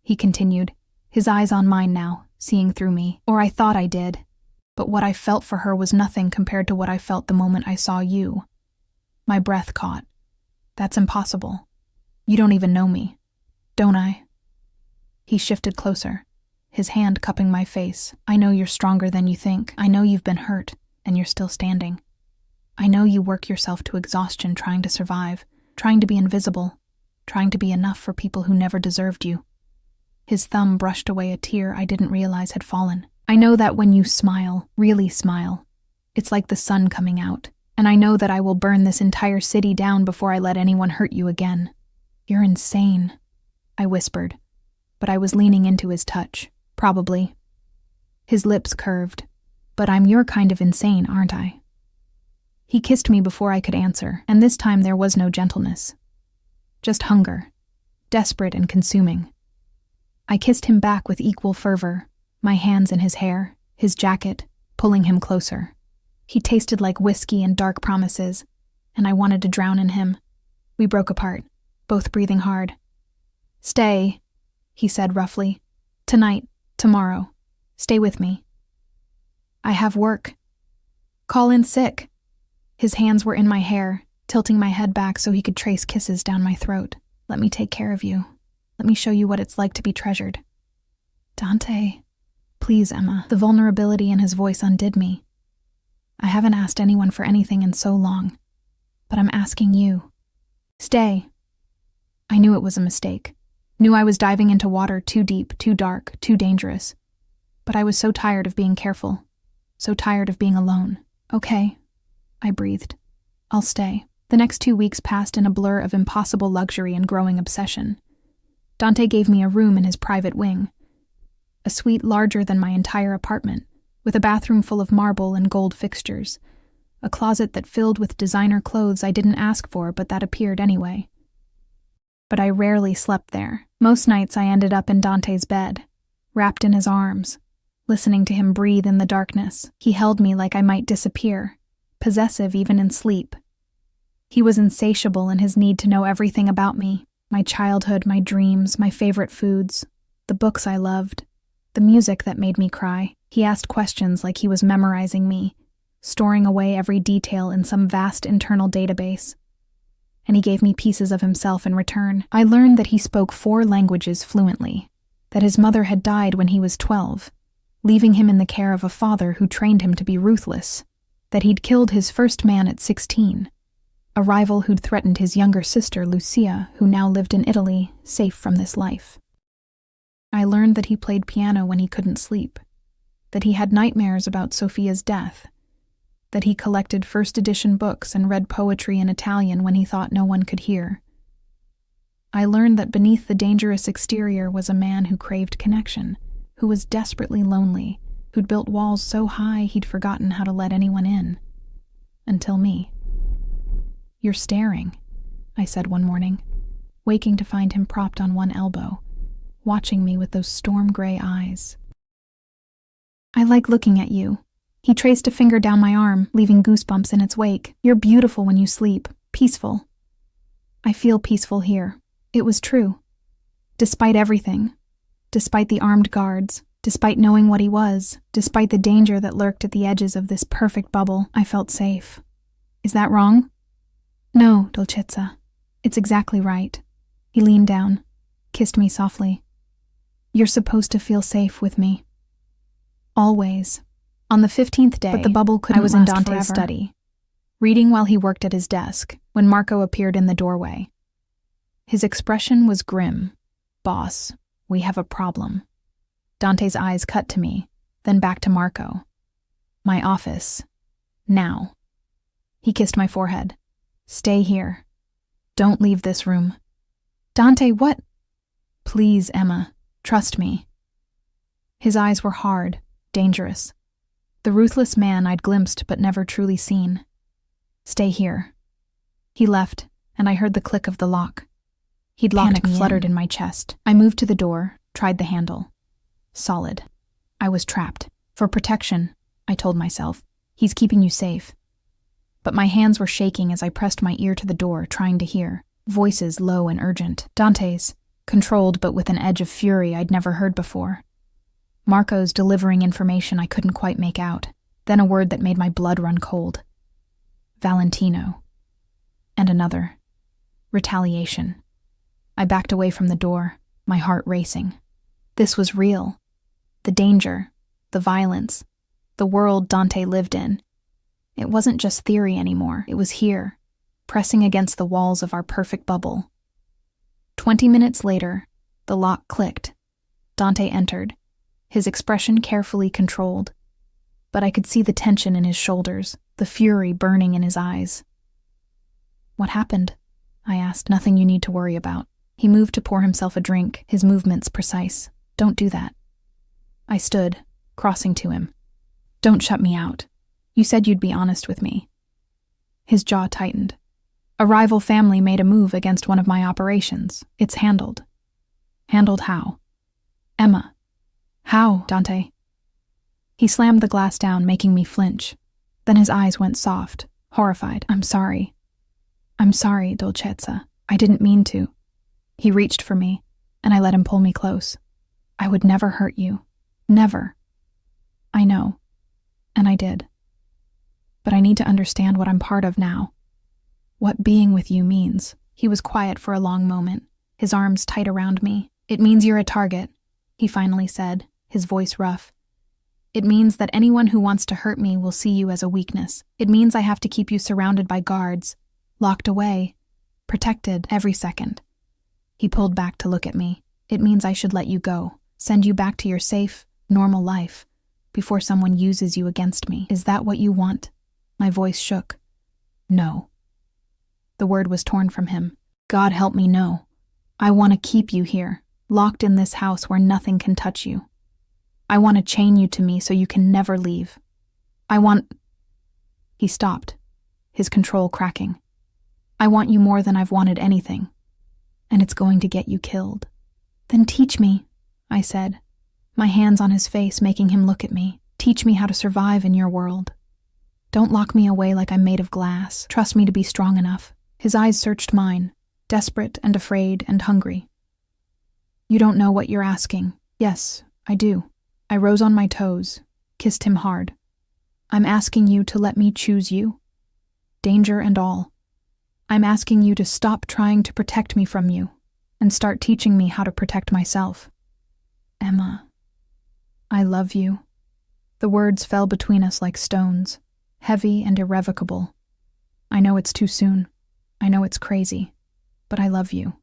he continued, his eyes on mine now, seeing through me. Or I thought I did. But what I felt for her was nothing compared to what I felt the moment I saw you. My breath caught. That's impossible. You don't even know me, don't I? He shifted closer, his hand cupping my face. I know you're stronger than you think. I know you've been hurt, and you're still standing. I know you work yourself to exhaustion trying to survive, trying to be invisible, trying to be enough for people who never deserved you. His thumb brushed away a tear I didn't realize had fallen. I know that when you smile, really smile, it's like the sun coming out, and I know that I will burn this entire city down before I let anyone hurt you again. You're insane, I whispered, but I was leaning into his touch. Probably. His lips curved. But I'm your kind of insane, aren't I? He kissed me before I could answer, and this time there was no gentleness. Just hunger, desperate and consuming. I kissed him back with equal fervor, my hands in his hair, his jacket, pulling him closer. He tasted like whiskey and dark promises, and I wanted to drown in him. We broke apart, both breathing hard. Stay, he said roughly. Tonight, tomorrow. Stay with me. I have work. Call in sick. His hands were in my hair, tilting my head back so he could trace kisses down my throat. Let me take care of you. Let me show you what it's like to be treasured. Dante. Please, Emma. The vulnerability in his voice undid me. I haven't asked anyone for anything in so long, but I'm asking you. Stay. I knew it was a mistake. Knew I was diving into water too deep, too dark, too dangerous. But I was so tired of being careful. So tired of being alone. Okay, I breathed. I'll stay. The next 2 weeks passed in a blur of impossible luxury and growing obsession. Dante gave me a room in his private wing. A suite larger than my entire apartment, with a bathroom full of marble and gold fixtures. A closet that filled with designer clothes I didn't ask for, but that appeared anyway. But I rarely slept there. Most nights I ended up in Dante's bed, wrapped in his arms, listening to him breathe in the darkness. He held me like I might disappear, possessive even in sleep. He was insatiable in his need to know everything about me, my childhood, my dreams, my favorite foods, the books I loved, the music that made me cry. He asked questions like he was memorizing me, storing away every detail in some vast internal database. And he gave me pieces of himself in return. I learned that he spoke 4 languages fluently, that his mother had died when he was 12, leaving him in the care of a father who trained him to be ruthless, that he'd killed his first man at 16, a rival who'd threatened his younger sister, Lucia, who now lived in Italy, safe from this life. I learned that he played piano when he couldn't sleep, that he had nightmares about Sophia's death, that he collected first-edition books and read poetry in Italian when he thought no one could hear. I learned that beneath the dangerous exterior was a man who craved connection, who was desperately lonely, who'd built walls so high he'd forgotten how to let anyone in. Until me. You're staring, I said one morning, waking to find him propped on one elbow, watching me with those storm-gray eyes. I like looking at you. He traced a finger down my arm, leaving goosebumps in its wake. You're beautiful when you sleep, peaceful. I feel peaceful here. It was true. Despite everything, despite the armed guards, Despite knowing what he was, despite the danger that lurked at the edges of this perfect bubble, I felt safe. Is that wrong? No, Dolcezza. It's exactly right. He leaned down, kissed me softly. You're supposed to feel safe with me. Always. On the 15th day, but the bubble couldn't I was in last Dante's forever. study, reading while he worked at his desk, when Marco appeared in the doorway. His expression was grim. Boss, we have a problem. Dante's eyes cut to me, then back to Marco. My office. Now. He kissed my forehead. Stay here. Don't leave this room. Dante, what? Please, Emma. Trust me. His eyes were hard, dangerous. The ruthless man I'd glimpsed but never truly seen. Stay here. He left, and I heard the click of the lock. He'd locked me. Panic fluttered in my chest. I moved to the door, tried the handle. Solid. I was trapped. For protection, I told myself. He's keeping you safe. But my hands were shaking as I pressed my ear to the door, trying to hear. Voices low and urgent. Dante's, controlled but with an edge of fury I'd never heard before. Marco's delivering information I couldn't quite make out. Then a word that made my blood run cold. Valentino. And another. Retaliation. I backed away from the door, my heart racing. This was real. The danger, the violence, the world Dante lived in. It wasn't just theory anymore. It was here, pressing against the walls of our perfect bubble. 20 minutes later, the lock clicked. Dante entered, his expression carefully controlled. But I could see the tension in his shoulders, the fury burning in his eyes. What happened? I asked. Nothing you need to worry about. He moved to pour himself a drink, his movements precise. Don't do that. I stood, crossing to him. Don't shut me out. You said you'd be honest with me. His jaw tightened. A rival family made a move against one of my operations. It's handled. Handled how? Emma. How, Dante? He slammed the glass down, making me flinch. Then his eyes went soft, horrified. I'm sorry. I'm sorry, Dolcezza. I didn't mean to. He reached for me, and I let him pull me close. I would never hurt you. Never. I know. And I did. But I need to understand what I'm part of now. What being with you means. He was quiet for a long moment, his arms tight around me. It means you're a target, he finally said, his voice rough. It means that anyone who wants to hurt me will see you as a weakness. It means I have to keep you surrounded by guards, locked away, protected every second. He pulled back to look at me. It means I should let you go, send you back to your safe, normal life, before someone uses you against me. Is that what you want? My voice shook. No. The word was torn from him. God help me, no. I want to keep you here, locked in this house where nothing can touch you. I want to chain you to me so you can never leave. I want... He stopped, his control cracking. I want you more than I've wanted anything. And it's going to get you killed. Then teach me, I said, my hands on his face making him look at me. Teach me how to survive in your world. Don't lock me away like I'm made of glass. Trust me to be strong enough. His eyes searched mine, desperate and afraid and hungry. You don't know what you're asking. Yes, I do. I rose on my toes, kissed him hard. I'm asking you to let me choose you. Danger and all. I'm asking you to stop trying to protect me from you and start teaching me how to protect myself. Emma, I love you. The words fell between us like stones, heavy and irrevocable. I know it's too soon. I know it's crazy, but I love you.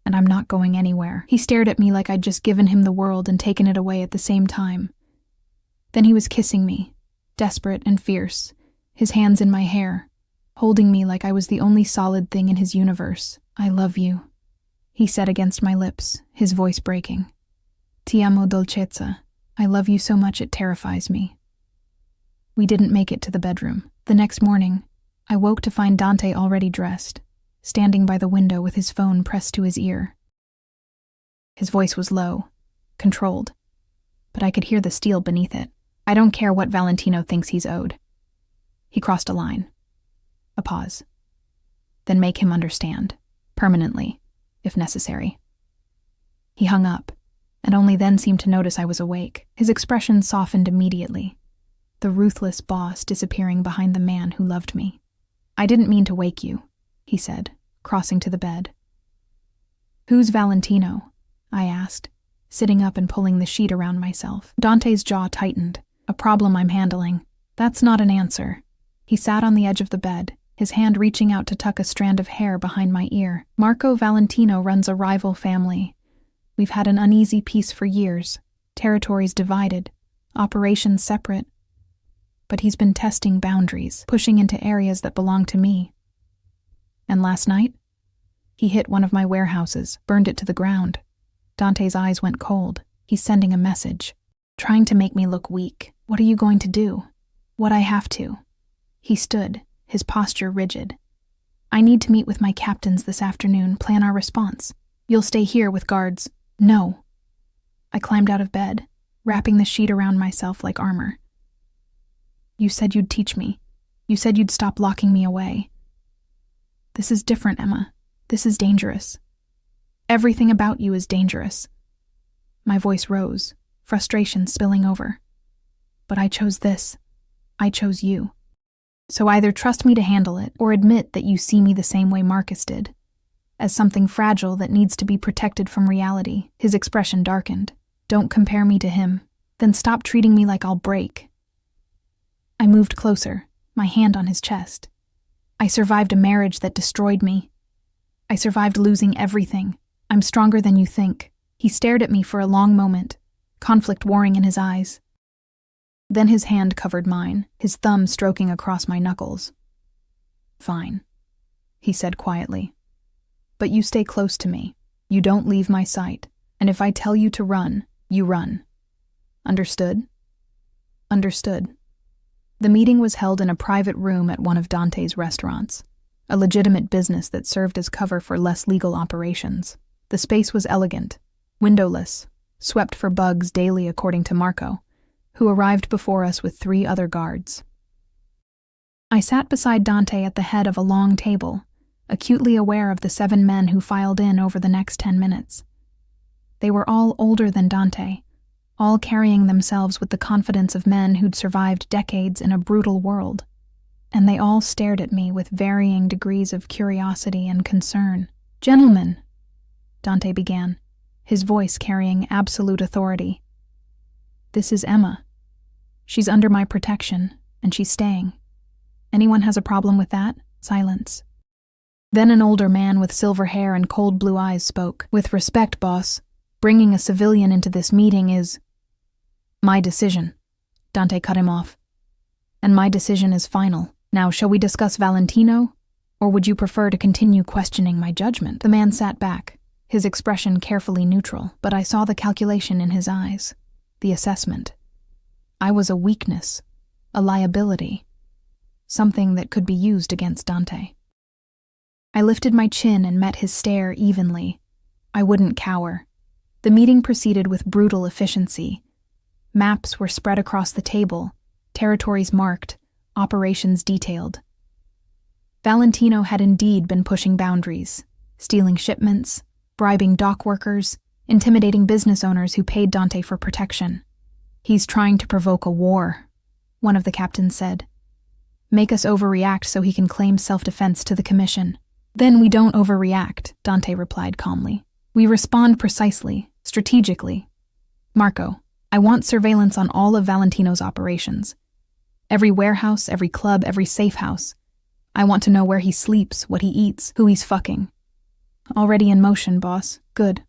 And I'm not going anywhere. He stared at me like I'd just given him the world and taken it away at the same time. Then he was kissing me, desperate and fierce, his hands in my hair, holding me like I was the only solid thing in his universe. I love you, he said against my lips, his voice breaking. Ti amo, Dolcezza. I love you so much it terrifies me. We didn't make it to the bedroom. The next morning, I woke to find Dante already dressed, standing by the window with his phone pressed to his ear. His voice was low, controlled, but I could hear the steel beneath it. I don't care what Valentino thinks he's owed. He crossed a line. A pause. Then make him understand, permanently, if necessary. He hung up, and only then seemed to notice I was awake. His expression softened immediately, the ruthless boss disappearing behind the man who loved me. "I didn't mean to wake you," he said, crossing to the bed. "Who's Valentino?" I asked, sitting up and pulling the sheet around myself. Dante's jaw tightened. "A problem I'm handling." "That's not an answer." He sat on the edge of the bed, his hand reaching out to tuck a strand of hair behind my ear. "Marco Valentino runs a rival family. We've had an uneasy peace for years, territories divided, operations separate. But he's been testing boundaries, pushing into areas that belong to me. And last night, he hit one of my warehouses, burned it to the ground." Dante's eyes went cold. "He's sending a message, trying to make me look weak. What are you going to do?" "What I have to." He stood, his posture rigid. "I need to meet with my captains this afternoon, plan our response. You'll stay here with guards." "No." I climbed out of bed, wrapping the sheet around myself like armor. "You said you'd teach me. You said you'd stop locking me away." "This is different, Emma. This is dangerous. Everything about you is dangerous." My voice rose, frustration spilling over. "But I chose this. I chose you. So either trust me to handle it, or admit that you see me the same way Marcus did, as something fragile that needs to be protected from reality." His expression darkened. "Don't compare me to him. Then stop treating me like I'll break." I moved closer, my hand on his chest. "I survived a marriage that destroyed me. I survived losing everything. I'm stronger than you think." He stared at me for a long moment, conflict warring in his eyes. Then his hand covered mine, his thumb stroking across my knuckles. "Fine," he said quietly. "But you stay close to me. You don't leave my sight. And if I tell you to run, you run. Understood?" "Understood." The meeting was held in a private room at one of Dante's restaurants, a legitimate business that served as cover for less legal operations. The space was elegant, windowless, swept for bugs daily according to Marco, who arrived before us with 3 other guards. I sat beside Dante at the head of a long table, acutely aware of the 7 men who filed in over the next 10 minutes. They were all older than Dante, all carrying themselves with the confidence of men who'd survived decades in a brutal world, and they all stared at me with varying degrees of curiosity and concern. "Gentlemen," Dante began, his voice carrying absolute authority. "This is Emma. She's under my protection, and she's staying. Anyone has a problem with that?" Silence. Then an older man with silver hair and cold blue eyes spoke. "With respect, boss, bringing a civilian into this meeting is my decision." Dante cut him off. "And my decision is final. Now, shall we discuss Valentino, or would you prefer to continue questioning my judgment?" The man sat back, his expression carefully neutral, but I saw the calculation in his eyes, the assessment. I was a weakness, a liability, something that could be used against Dante. I lifted my chin and met his stare evenly. I wouldn't cower. The meeting proceeded with brutal efficiency. Maps were spread across the table, territories marked, operations detailed. Valentino had indeed been pushing boundaries, stealing shipments, bribing dock workers, intimidating business owners who paid Dante for protection. "He's trying to provoke a war," one of the captains said. "Make us overreact so he can claim self-defense to the commission." "Then we don't overreact," Dante replied calmly. "We respond precisely, strategically. Marco, I want surveillance on all of Valentino's operations. Every warehouse, every club, every safe house. I want to know where he sleeps, what he eats, who he's fucking." "Already in motion, boss. Good."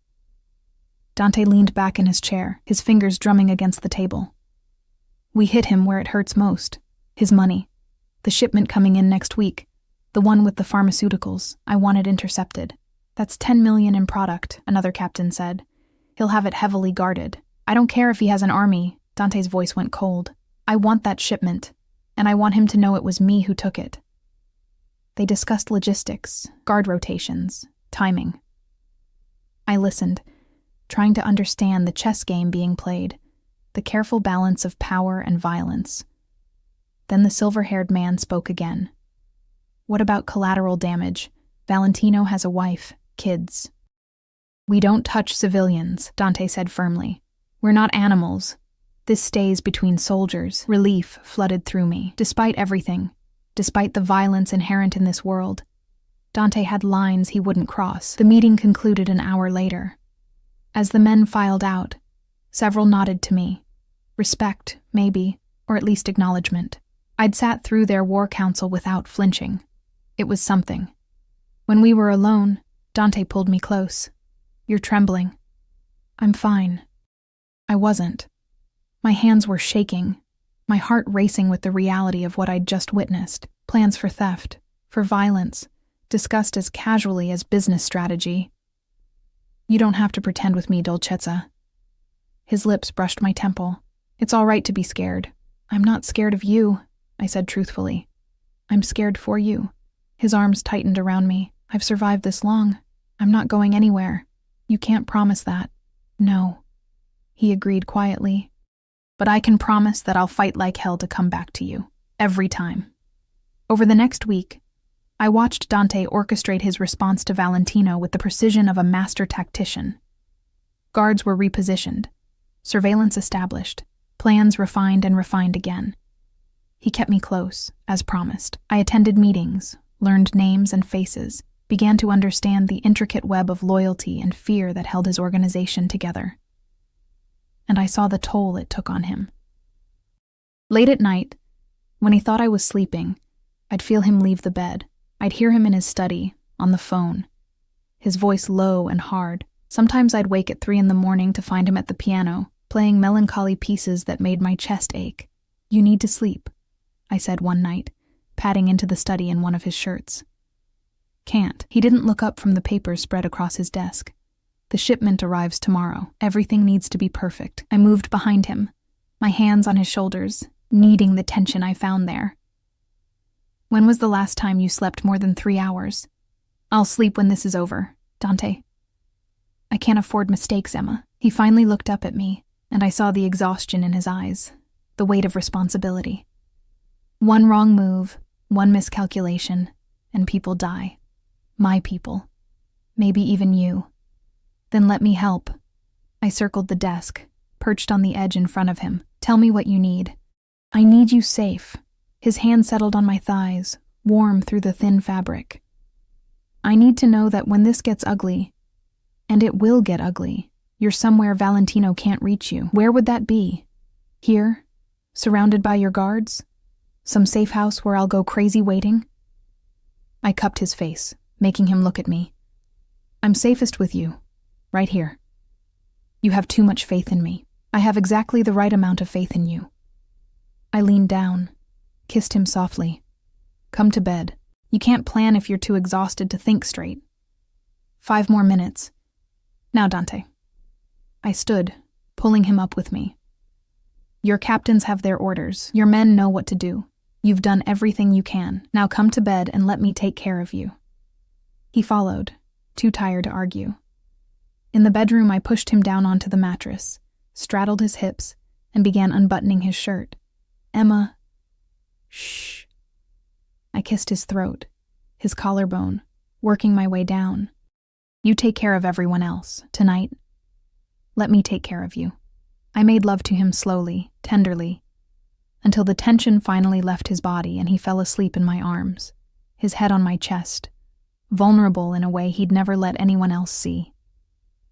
Dante leaned back in his chair, his fingers drumming against the table. "We hit him where it hurts most. His money. The shipment coming in next week. The one with the pharmaceuticals. I want it intercepted. That's 10 million in product," another captain said. "He'll have it heavily guarded. I don't care if he has an army." Dante's voice went cold. "I want that shipment, and I want him to know it was me who took it." They discussed logistics, guard rotations, timing. I listened, trying to understand the chess game being played, the careful balance of power and violence. Then the silver-haired man spoke again. "What about collateral damage? Valentino has a wife, kids." We don't touch civilians, Dante said firmly. We're not animals. This stays between soldiers. Relief flooded through me. Despite everything, despite the violence inherent in this world, Dante had lines he wouldn't cross. The meeting concluded an hour later. As the men filed out, several nodded to me. Respect, maybe, or at least acknowledgement. I'd sat through their war council without flinching. It was something. When we were alone, Dante pulled me close. You're trembling. I'm fine. I wasn't. My hands were shaking, my heart racing with the reality of what I'd just witnessed. Plans for theft, for violence, discussed as casually as business strategy. You don't have to pretend with me, Dolcezza. His lips brushed my temple. It's all right to be scared. I'm not scared of you, I said truthfully. I'm scared for you. His arms tightened around me. I've survived this long. I'm not going anywhere. You can't promise that. No, he agreed quietly. But I can promise that I'll fight like hell to come back to you. Every time. Over the next week, I watched Dante orchestrate his response to Valentino with the precision of a master tactician. Guards were repositioned, surveillance established, plans refined and refined again. He kept me close, as promised. I attended meetings, learned names and faces, began to understand the intricate web of loyalty and fear that held his organization together. And I saw the toll it took on him. Late at night, when he thought I was sleeping, I'd feel him leave the bed. I'd hear him in his study, on the phone. His voice low and hard. Sometimes I'd wake at 3 a.m. to find him at the piano, playing melancholy pieces that made my chest ache. You need to sleep, I said one night, padding into the study in one of his shirts. Can't. He didn't look up from the papers spread across his desk. The shipment arrives tomorrow. Everything needs to be perfect. I moved behind him, my hands on his shoulders, kneading the tension I found there. When was the last time you slept more than 3 hours? I'll sleep when this is over, Dante. I can't afford mistakes, Emma. He finally looked up at me, and I saw the exhaustion in his eyes, the weight of responsibility. One wrong move, one miscalculation, and people die. My people. Maybe even you. Then let me help. I circled the desk, perched on the edge in front of him. Tell me what you need. I need you safe. His hand settled on my thighs, warm through the thin fabric. I need to know that when this gets ugly, and it will get ugly, you're somewhere Valentino can't reach you. Where would that be? Here? Surrounded by your guards? Some safe house where I'll go crazy waiting? I cupped his face, making him look at me. I'm safest with you, right here. You have too much faith in me. I have exactly the right amount of faith in you. I leaned down, kissed him softly. Come to bed. You can't plan if you're too exhausted to think straight. 5 more minutes. Now, Dante. I stood, pulling him up with me. Your captains have their orders. Your men know what to do. You've done everything you can. Now come to bed and let me take care of you. He followed, too tired to argue. In the bedroom, I pushed him down onto the mattress, straddled his hips, and began unbuttoning his shirt. Emma. Shh. I kissed his throat, his collarbone, working my way down. You take care of everyone else, tonight. Let me take care of you. I made love to him slowly, tenderly, until the tension finally left his body and he fell asleep in my arms, his head on my chest, vulnerable in a way he'd never let anyone else see.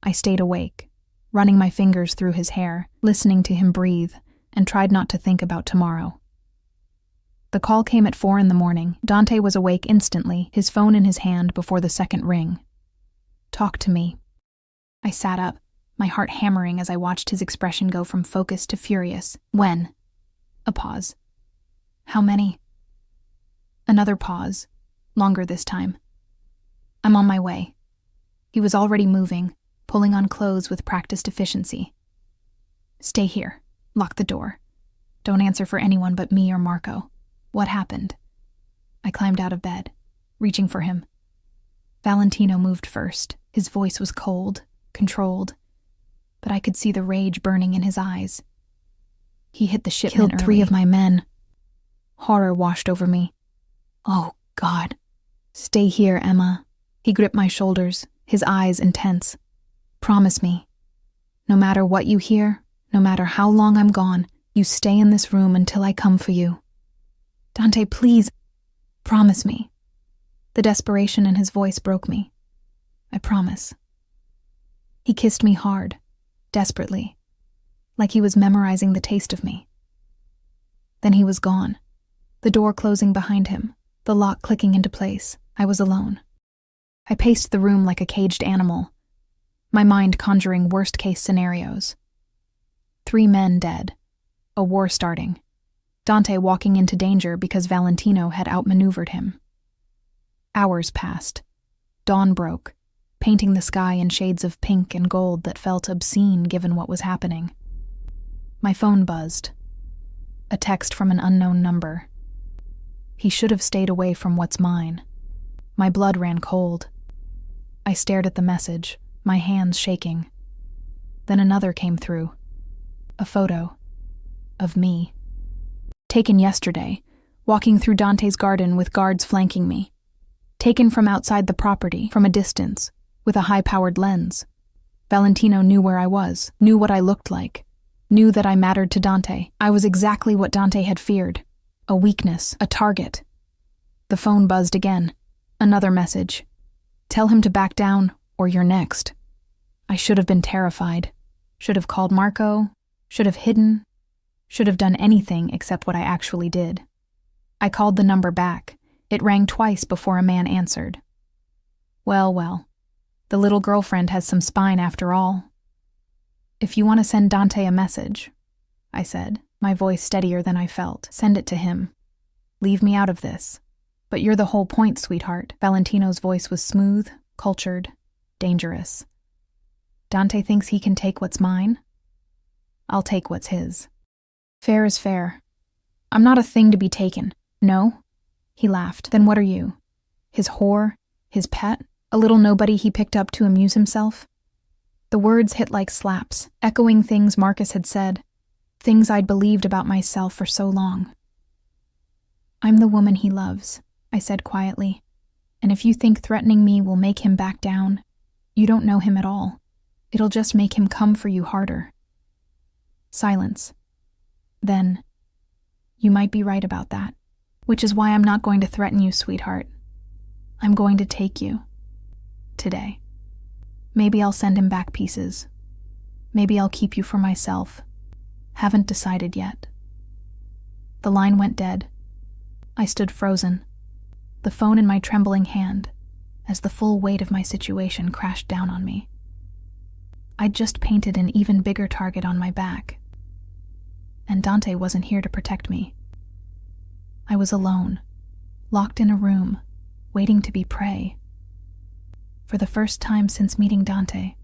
I stayed awake, running my fingers through his hair, listening to him breathe, and tried not to think about tomorrow. The call came at 4 a.m. Dante was awake instantly, his phone in his hand before the second ring. Talk to me. I sat up, my heart hammering as I watched his expression go from focused to furious. When? A pause. How many? Another pause, longer this time. I'm on my way. He was already moving, pulling on clothes with practiced efficiency. Stay here. Lock the door. Don't answer for anyone but me or Marco. What happened? I climbed out of bed, reaching for him. Valentino moved first. His voice was cold, controlled, but I could see the rage burning in his eyes. He hit the shipment early. Killed 3 of my men. Horror washed over me. Oh, God. Stay here, Emma. He gripped my shoulders, his eyes intense. Promise me. No matter what you hear, no matter how long I'm gone, you stay in this room until I come for you. Dante, please. Promise me. The desperation in his voice broke me. I promise. He kissed me hard, desperately, like he was memorizing the taste of me. Then he was gone, the door closing behind him, the lock clicking into place. I was alone. I paced the room like a caged animal, my mind conjuring worst-case scenarios. 3 men dead, a war starting, Dante walking into danger because Valentino had outmaneuvered him. Hours passed. Dawn broke, painting the sky in shades of pink and gold that felt obscene given what was happening. My phone buzzed. A text from an unknown number. He should have stayed away from what's mine. My blood ran cold. I stared at the message, my hands shaking. Then another came through. A photo. Of me. Taken yesterday, walking through Dante's garden with guards flanking me. Taken from outside the property, from a distance, with a high-powered lens. Valentino knew where I was, knew what I looked like, knew that I mattered to Dante. I was exactly what Dante had feared. A weakness, a target. The phone buzzed again. Another message. Tell him to back down, or you're next. I should have been terrified. Should have called Marco. Should have hidden. Should have done anything except what I actually did. I called the number back. It rang twice before a man answered. Well. The little girlfriend has some spine after all. If you want to send Dante a message, I said, my voice steadier than I felt, send it to him. Leave me out of this. But you're the whole point, sweetheart. Valentino's voice was smooth, cultured, dangerous. Dante thinks he can take what's mine? I'll take what's his. Fair is fair. I'm not a thing to be taken. No? He laughed. Then what are you? His whore? His pet? A little nobody he picked up to amuse himself? The words hit like slaps, echoing things Marcus had said, things I'd believed about myself for so long. I'm the woman he loves, I said quietly, and if you think threatening me will make him back down, you don't know him at all. It'll just make him come for you harder. Silence. Then, you might be right about that, which is why I'm not going to threaten you, sweetheart. I'm going to take you. Today. Maybe I'll send him back pieces. Maybe I'll keep you for myself. Haven't decided yet. The line went dead. I stood frozen, the phone in my trembling hand, as the full weight of my situation crashed down on me. I'd just painted an even bigger target on my back. And Dante wasn't here to protect me. I was alone, locked in a room, waiting to be prey. For the first time since meeting Dante,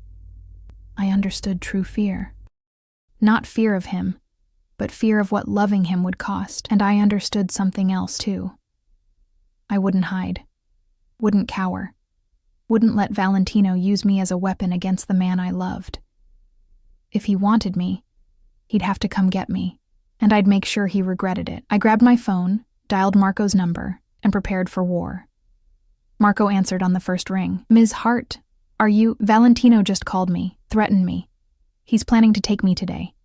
I understood true fear. Not fear of him, but fear of what loving him would cost, and I understood something else too. I wouldn't hide, wouldn't cower, wouldn't let Valentino use me as a weapon against the man I loved. If he wanted me, he'd have to come get me, and I'd make sure he regretted it. I grabbed my phone, dialed Marco's number, and prepared for war. Marco answered on the first ring. Ms. Hart, are you? Valentino just called me, threatened me. He's planning to take me today.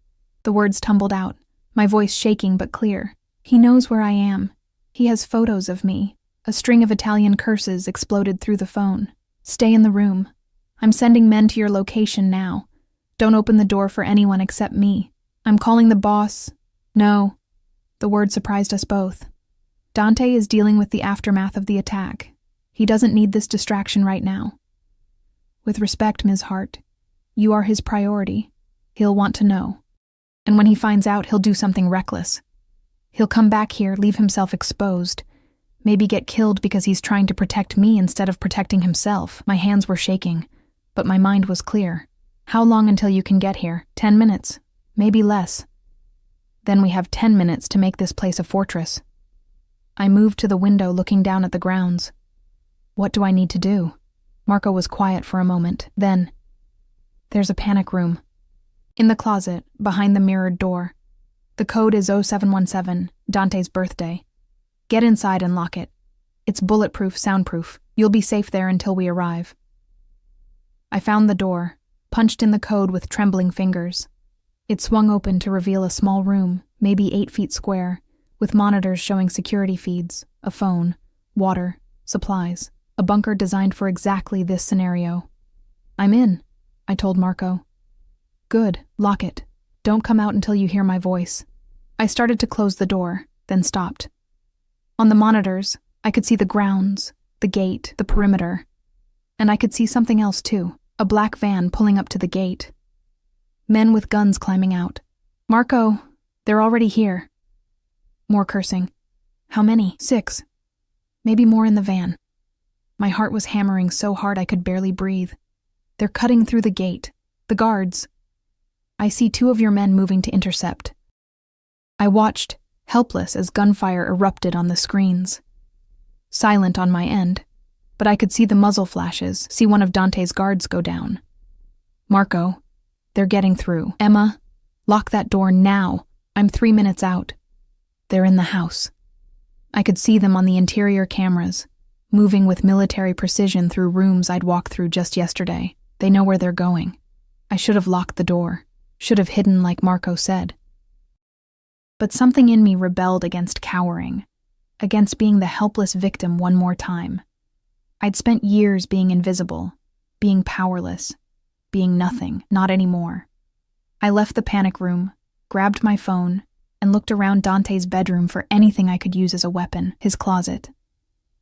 The words tumbled out, my voice shaking but clear. He knows where I am. He has photos of me. A string of Italian curses exploded through the phone. Stay in the room. I'm sending men to your location now. Don't open the door for anyone except me. I'm calling the boss. No. The word surprised us both. Dante is dealing with the aftermath of the attack. He doesn't need this distraction right now. With respect, Ms. Hart, you are his priority. He'll want to know. And when he finds out, he'll do something reckless. He'll come back here, leave himself exposed. Maybe get killed because he's trying to protect me instead of protecting himself. My hands were shaking, but my mind was clear. How long until you can get here? 10 minutes. Maybe less. Then we have 10 minutes to make this place a fortress. I moved to the window, looking down at the grounds. What do I need to do? Marco was quiet for a moment. Then, there's a panic room. In the closet, behind the mirrored door. The code is 0717, Dante's birthday. Get inside and lock it. It's bulletproof, soundproof. You'll be safe there until we arrive. I found the door, punched in the code with trembling fingers. It swung open to reveal a small room, maybe 8 feet square, with monitors showing security feeds, a phone, water, supplies, a bunker designed for exactly this scenario. "I'm in," I told Marco. "Good, lock it. Don't come out until you hear my voice." I started to close the door, then stopped. On the monitors, I could see the grounds, the gate, the perimeter. And I could see something else too, a black van pulling up to the gate. Men with guns climbing out. "Marco, they're already here." More cursing. "How many?" "6. Maybe more in the van." My heart was hammering so hard I could barely breathe. "They're cutting through the gate. The guards. I see 2 of your men moving to intercept." I watched, helpless as gunfire erupted on the screens. Silent on my end, but I could see the muzzle flashes, see one of Dante's guards go down. "Marco, they're getting through. Emma, lock that door now. I'm 3 minutes out." "They're in the house." I could see them on the interior cameras, moving with military precision through rooms I'd walked through just yesterday. They know where they're going. I should have locked the door, should have hidden like Marco said. But something in me rebelled against cowering, against being the helpless victim one more time. I'd spent years being invisible, being powerless, being nothing, not anymore. I left the panic room, grabbed my phone, and looked around Dante's bedroom for anything I could use as a weapon, his closet.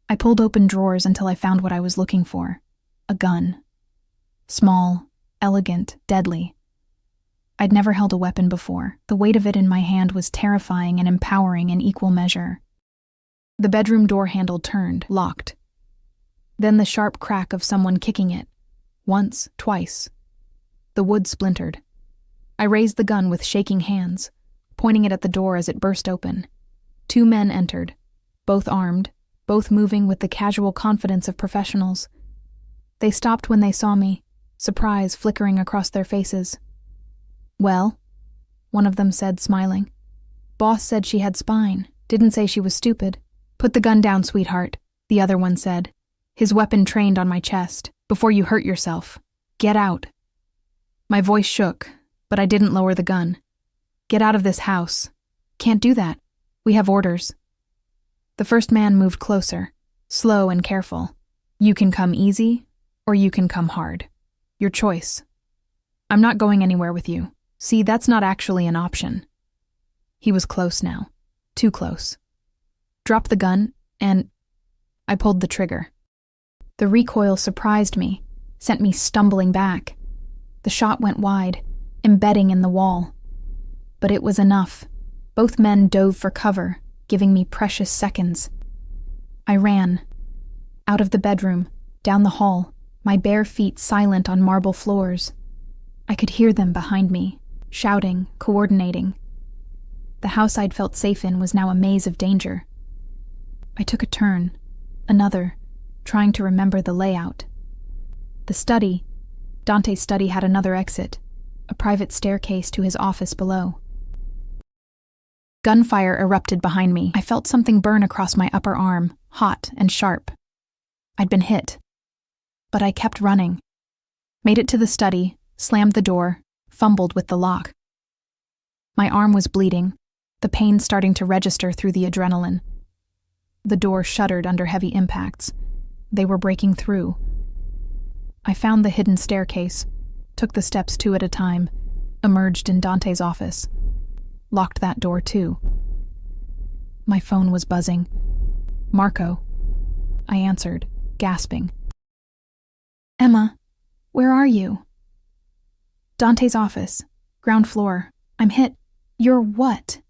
I pulled open drawers until I found what I was looking for, a gun. Small, elegant, deadly. I'd never held a weapon before. The weight of it in my hand was terrifying and empowering in equal measure. The bedroom door handle turned, locked. Then the sharp crack of someone kicking it. Once, twice. The wood splintered. I raised the gun with shaking hands, pointing it at the door as it burst open. 2 men entered, both armed, both moving with the casual confidence of professionals. They stopped when they saw me, surprise flickering across their faces. "Well," one of them said, smiling. "Boss said she had spine, didn't say she was stupid." "Put the gun down, sweetheart," the other one said, his weapon trained on my chest. "Before you hurt yourself. Get out." My voice shook, but I didn't lower the gun. "Get out of this house." "Can't do that. We have orders." The first man moved closer, slow and careful. "You can come easy, or you can come hard. Your choice. I'm not going anywhere with you. See, that's not actually an option." He was close now. Too close. "Drop the gun, and..." I pulled the trigger. The recoil surprised me, sent me stumbling back. The shot went wide, embedding in the wall. But it was enough. Both men dove for cover, giving me precious seconds. I ran. Out of the bedroom, down the hall, my bare feet silent on marble floors. I could hear them behind me, shouting, coordinating. The house I'd felt safe in was now a maze of danger. I took a turn, another, trying to remember the layout. The study, Dante's study, had another exit, a private staircase to his office below. Gunfire erupted behind me. I felt something burn across my upper arm, hot and sharp. I'd been hit. But I kept running. Made it to the study, slammed the door, fumbled with the lock. My arm was bleeding, the pain starting to register through the adrenaline. The door shuddered under heavy impacts. They were breaking through. I found the hidden staircase, took the steps 2 at a time, emerged in Dante's office. Locked that door too. My phone was buzzing. "Marco." I answered, gasping. "Emma, where are you?" "Dante's office, ground floor. I'm hit." "You're what?"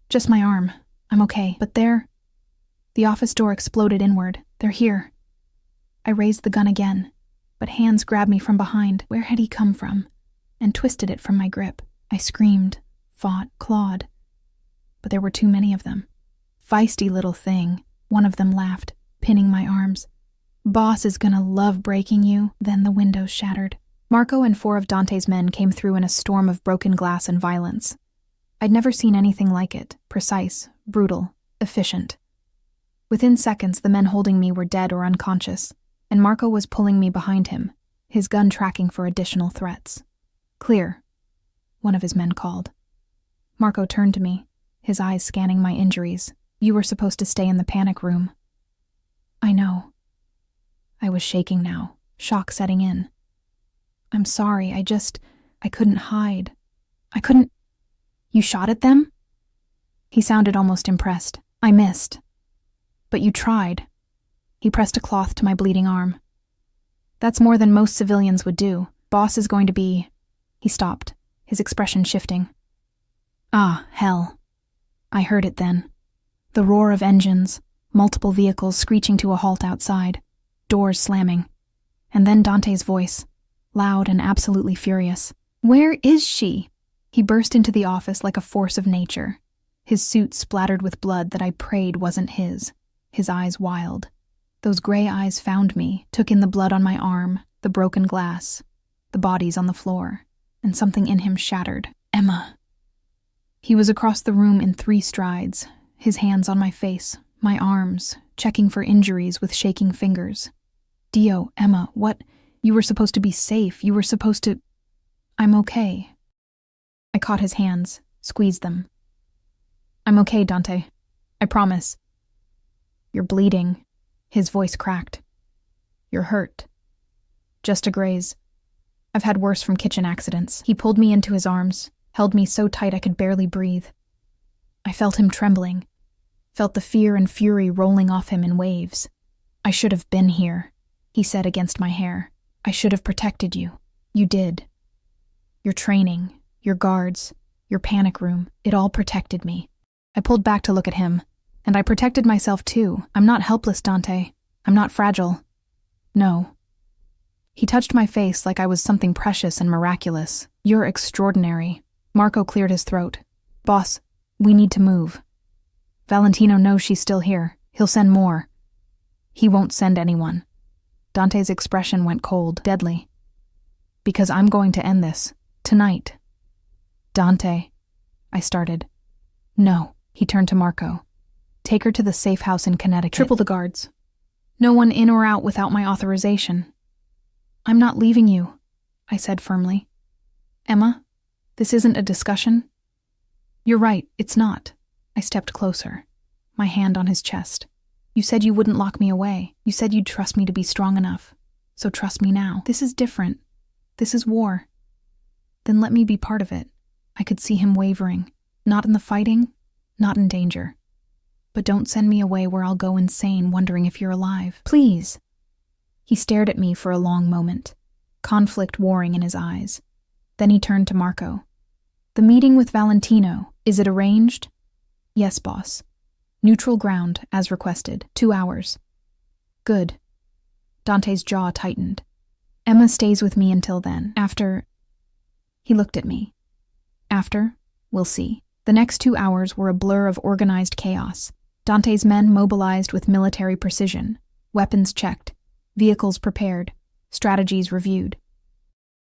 "Just my arm. I'm okay. But they're..." The office door exploded inward. "They're here." I raised the gun again, but hands grabbed me from behind. Where had he come from? And twisted it from my grip. I screamed, fought, clawed. But there were too many of them. "Feisty little thing," one of them laughed, pinning my arms. "Boss is gonna love breaking you." Then the windows shattered. Marco and 4 of Dante's men came through in a storm of broken glass and violence. I'd never seen anything like it. Precise, brutal, efficient. Within seconds, the men holding me were dead or unconscious, and Marco was pulling me behind him, his gun tracking for additional threats. "Clear," one of his men called. Marco turned to me, his eyes scanning my injuries. "You were supposed to stay in the panic room." "I know." I was shaking now, shock setting in. "I'm sorry, I couldn't hide. I couldn't—" "You shot at them?" He sounded almost impressed. "I missed." "But you tried." He pressed a cloth to my bleeding arm. "That's more than most civilians would do. Boss is going to be—" He stopped, his expression shifting. "Ah, hell." I heard it then. The roar of engines, multiple vehicles screeching to a halt outside, doors slamming. And then Dante's voice, loud and absolutely furious. "Where is she?" He burst into the office like a force of nature, his suit splattered with blood that I prayed wasn't his eyes wild. Those gray eyes found me, took in the blood on my arm, the broken glass, the bodies on the floor, and something in him shattered. "Emma." He was across the room in 3 strides, his hands on my face, my arms, checking for injuries with shaking fingers. "Dio, Emma, what? You were supposed to be safe. You were supposed to—" "I'm okay." I caught his hands, squeezed them. "I'm okay, Dante. I promise." "You're bleeding." His voice cracked. "You're hurt." "Just a graze. I've had worse from kitchen accidents." He pulled me into his arms, held me so tight I could barely breathe. I felt him trembling, felt the fear and fury rolling off him in waves. "I should have been here," he said against my hair. "I should have protected you. You did. Your training, your guards, your panic room, it all protected me." I pulled back to look at him, and I protected myself too. "I'm not helpless, Dante. I'm not fragile. No." He touched my face like I was something precious and miraculous. "You're extraordinary." Marco cleared his throat. "Boss, we need to move. Valentino knows she's still here. He'll send more." "He won't send anyone." Dante's expression went cold, deadly. "Because I'm going to end this. Tonight." "Dante," I started. "No." He turned to Marco. "Take her to the safe house in Connecticut. Triple the guards. No one in or out without my authorization." "I'm not leaving you," I said firmly. "Emma, this isn't a discussion." "You're right, it's not." I stepped closer, my hand on his chest. "You said you wouldn't lock me away. You said you'd trust me to be strong enough. So trust me now. This is different. This is war." "Then let me be part of it." I could see him wavering. "Not in the fighting, not in danger. But don't send me away where I'll go insane wondering if you're alive. Please." He stared at me for a long moment, conflict warring in his eyes. Then he turned to Marco. "The meeting with Valentino, is it arranged?" "Yes, boss. Neutral ground, as requested. 2 hours." "Good." Dante's jaw tightened. "Emma stays with me until then. After—" He looked at me. "After, we'll see." The next 2 hours were a blur of organized chaos. Dante's men mobilized with military precision, weapons checked, vehicles prepared, strategies reviewed.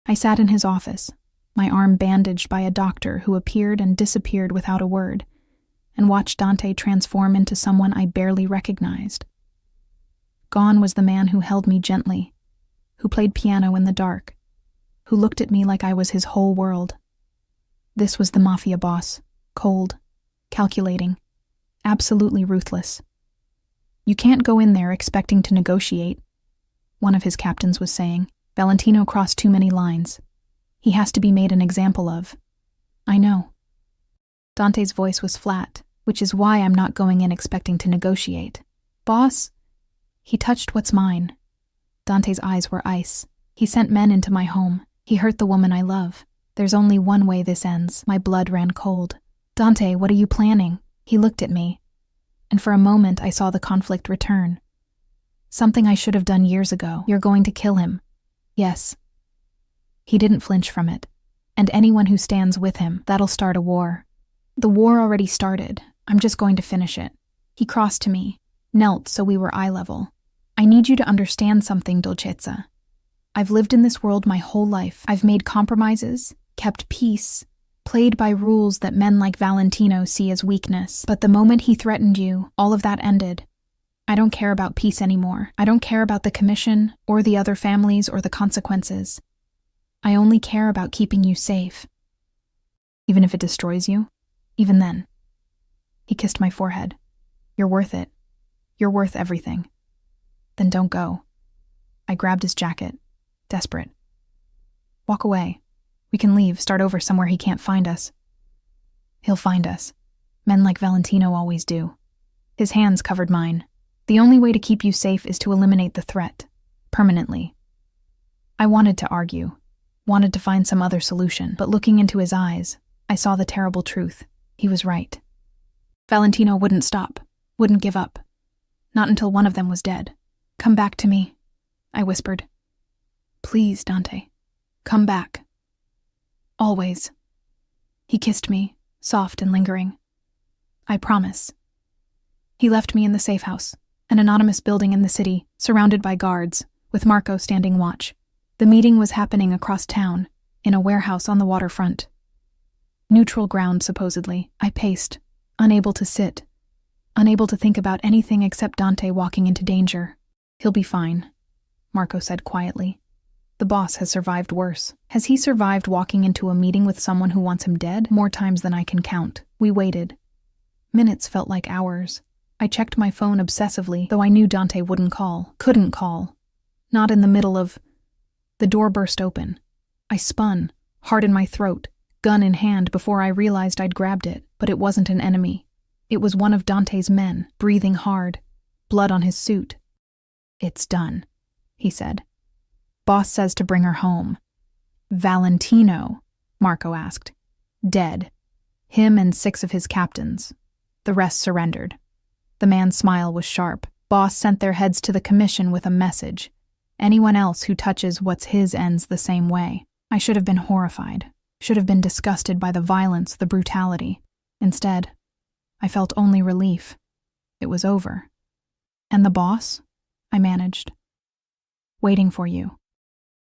I sat in his office, my arm bandaged by a doctor who appeared and disappeared without a word, and watched Dante transform into someone I barely recognized. Gone was the man who held me gently, who played piano in the dark, who looked at me like I was his whole world. This was the Mafia boss, cold, calculating, absolutely ruthless. "You can't go in there expecting to negotiate," one of his captains was saying. "Valentino crossed too many lines. He has to be made an example of." "I know." Dante's voice was flat, which is why I'm not going in expecting to negotiate. "Boss?" He touched what's mine. Dante's eyes were ice. "He sent men into my home. He hurt the woman I love. There's only one way this ends." My blood ran cold. "Dante, what are you planning?" He looked at me, and for a moment I saw the conflict return. "Something I should have done years ago. You're going to kill him." "Yes." He didn't flinch from it. "And anyone who stands with him, that'll start a war." "The war already started. I'm just going to finish it." He crossed to me, knelt so we were eye level. "I need you to understand something, Dolcezza. I've lived in this world my whole life. I've made compromises, kept peace, played by rules that men like Valentino see as weakness. But the moment he threatened you, all of that ended. I don't care about peace anymore. I don't care about the commission or the other families or the consequences. I only care about keeping you safe. Even if it destroys you? Even then. He kissed my forehead. You're worth it. You're worth everything. Then don't go. I grabbed his jacket, desperate. Walk away. We can leave, start over somewhere he can't find us. He'll find us. Men like Valentino always do. His hands covered mine. The only way to keep you safe is to eliminate the threat. Permanently. I wanted to argue. Wanted to find some other solution, but looking into his eyes, I saw the terrible truth. He was right. Valentino wouldn't stop. Wouldn't give up. Not until one of them was dead. Come back to me, I whispered. Please, Dante. Come back. Always. He kissed me, soft and lingering. I promise. He left me in the safe house, an anonymous building in the city, surrounded by guards, with Marco standing watch. The meeting was happening across town, in a warehouse on the waterfront. Neutral ground, supposedly. I paced, unable to sit, unable to think about anything except Dante walking into danger. He'll be fine, Marco said quietly. The boss has survived worse. Has he survived walking into a meeting with someone who wants him dead? More times than I can count. We waited. Minutes felt like hours. I checked my phone obsessively, though I knew Dante wouldn't call, couldn't call. Not in the middle of... The door burst open. I spun, heart in my throat, gun in hand before I realized I'd grabbed it, but it wasn't an enemy. It was one of Dante's men, breathing hard, blood on his suit. It's done, he said. Boss says to bring her home. Valentino, Marco asked. Dead. Him and 6 of his captains. The rest surrendered. The man's smile was sharp. Boss sent their heads to the commission with a message. Anyone else who touches what's his ends the same way. I should have been horrified. Should have been disgusted by the violence, the brutality. Instead, I felt only relief. It was over. And the boss? I managed. Waiting for you.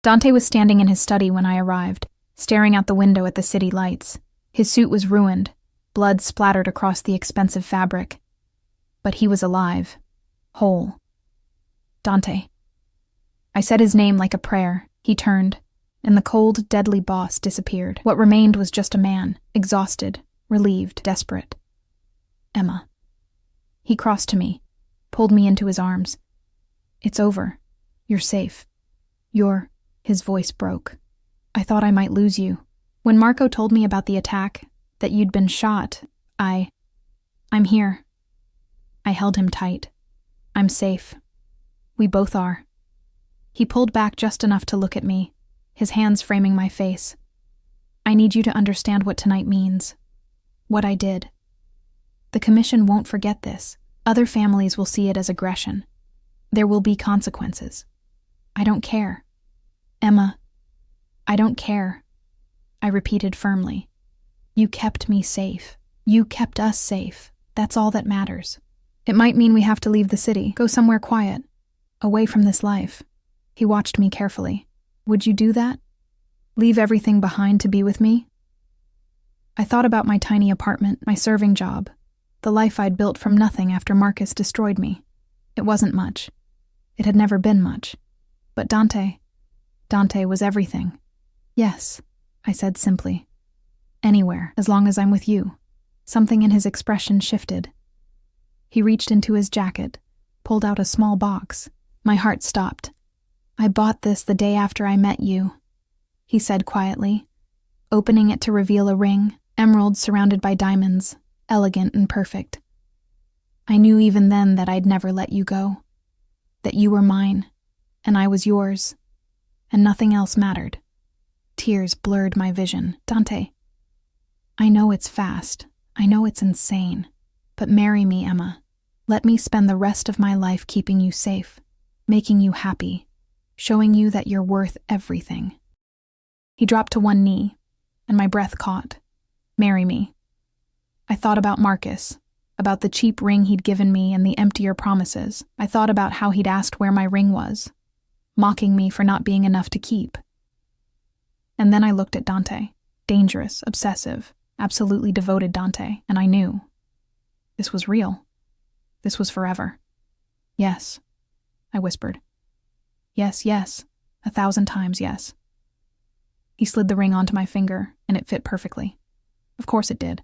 Dante was standing in his study when I arrived, staring out the window at the city lights. His suit was ruined, blood splattered across the expensive fabric. But he was alive, whole. Dante. I said his name like a prayer. He turned, and the cold, deadly boss disappeared. What remained was just a man, exhausted, relieved, desperate. Emma. He crossed to me, pulled me into his arms. It's over. You're safe. You're... His voice broke. I thought I might lose you. When Marco told me about the attack, that you'd been shot, I'm here. I held him tight. I'm safe. We both are. He pulled back just enough to look at me, his hands framing my face. I need you to understand what tonight means. What I did. The commission won't forget this. Other families will see it as aggression. There will be consequences. I don't care. Emma, I don't care. I repeated firmly. You kept me safe. You kept us safe. That's all that matters. It might mean we have to leave the city, go somewhere quiet, away from this life. He watched me carefully. Would you do that? Leave everything behind to be with me? I thought about my tiny apartment, my serving job, the life I'd built from nothing after Marcus destroyed me. It wasn't much. It had never been much. But Dante was everything. Yes, I said simply. Anywhere, as long as I'm with you. Something in his expression shifted. He reached into his jacket, pulled out a small box. My heart stopped. I bought this the day after I met you, he said quietly, opening it to reveal a ring, emeralds surrounded by diamonds, elegant and perfect. I knew even then that I'd never let you go, that you were mine, and I was yours, and nothing else mattered. Tears blurred my vision. Dante, I know it's fast, I know it's insane, but marry me, Emma. Let me spend the rest of my life keeping you safe, making you happy, showing you that you're worth everything. He dropped to one knee, and my breath caught. Marry me. I thought about Marcus, about the cheap ring he'd given me and the emptier promises. I thought about how he'd asked where my ring was, mocking me for not being enough to keep. And then I looked at Dante, dangerous, obsessive, absolutely devoted Dante, and I knew. This was real. This was forever. Yes, I whispered. Yes, yes, 1,000 times yes. He slid the ring onto my finger, and it fit perfectly. Of course it did.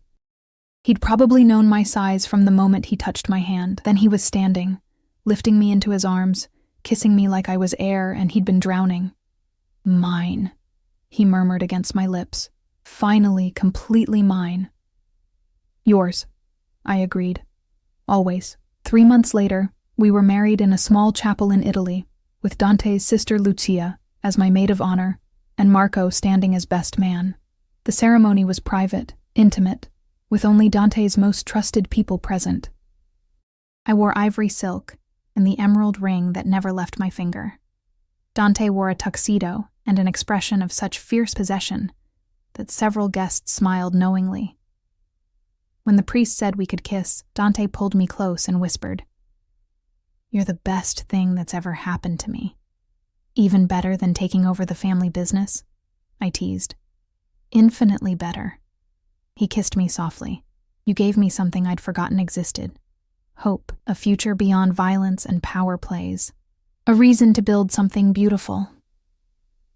He'd probably known my size from the moment he touched my hand. Then he was standing, lifting me into his arms, kissing me like I was air and he'd been drowning. Mine, he murmured against my lips. Finally, completely mine. Yours, I agreed. Always. 3 months later, we were married in a small chapel in Italy, with Dante's sister Lucia as my maid of honor, and Marco standing as best man. The ceremony was private, intimate, with only Dante's most trusted people present. I wore ivory silk and the emerald ring that never left my finger. Dante wore a tuxedo and an expression of such fierce possession that several guests smiled knowingly. When the priest said we could kiss, Dante pulled me close and whispered, "You're the best thing that's ever happened to me. Even better than taking over the family business," I teased. "Infinitely better." He kissed me softly. "You gave me something I'd forgotten existed. Hope, a future beyond violence and power plays. A reason to build something beautiful."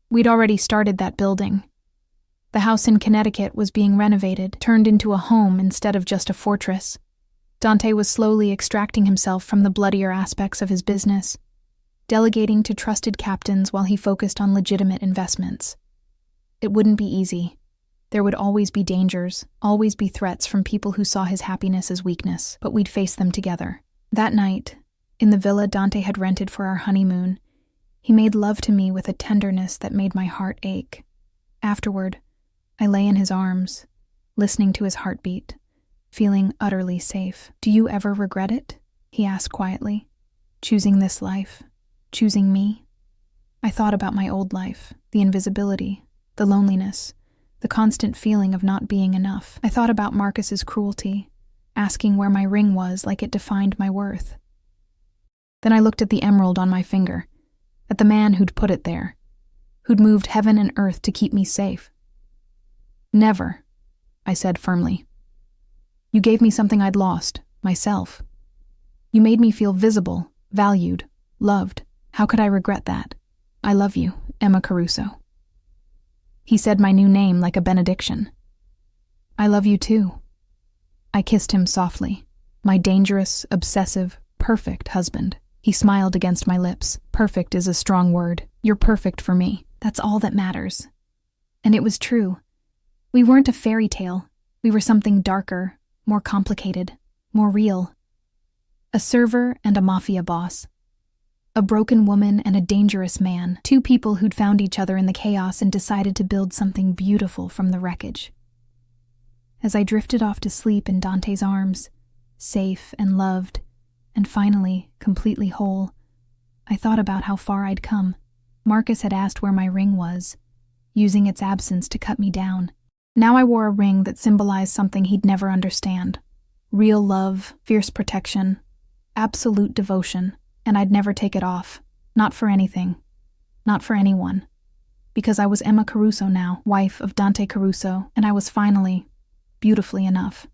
We'd already started that building. The house in Connecticut was being renovated, turned into a home instead of just a fortress. Dante was slowly extracting himself from the bloodier aspects of his business, delegating to trusted captains while he focused on legitimate investments. It wouldn't be easy. There would always be dangers, always be threats from people who saw his happiness as weakness, but we'd face them together. That night, in the villa Dante had rented for our honeymoon, he made love to me with a tenderness that made my heart ache. Afterward, I lay in his arms, listening to his heartbeat, feeling utterly safe. "Do you ever regret it?" he asked quietly. "Choosing this life? Choosing me?" I thought about my old life, the invisibility, the loneliness, the constant feeling of not being enough. I thought about Marcus's cruelty, asking where my ring was like it defined my worth. Then I looked at the emerald on my finger, at the man who'd put it there, who'd moved heaven and earth to keep me safe. "Never," I said firmly. "You gave me something I'd lost, myself. You made me feel visible, valued, loved. How could I regret that? I love you, Emma Caruso." He said my new name like a benediction. "I love you too." I kissed him softly, my dangerous, obsessive, perfect husband. He smiled against my lips. "Perfect is a strong word. You're perfect for me. That's all that matters." And it was true. We weren't a fairy tale. We were something darker, more complicated, more real. A server and a mafia boss. A broken woman and a dangerous man. Two people who'd found each other in the chaos and decided to build something beautiful from the wreckage. As I drifted off to sleep in Dante's arms, safe and loved, and finally completely whole, I thought about how far I'd come. Marcus had asked where my ring was, using its absence to cut me down. Now I wore a ring that symbolized something he'd never understand. Real love, fierce protection, absolute devotion, and I'd never take it off. Not for anything. Not for anyone. Because I was Emma Caruso now, wife of Dante Caruso, and I was finally, beautifully enough.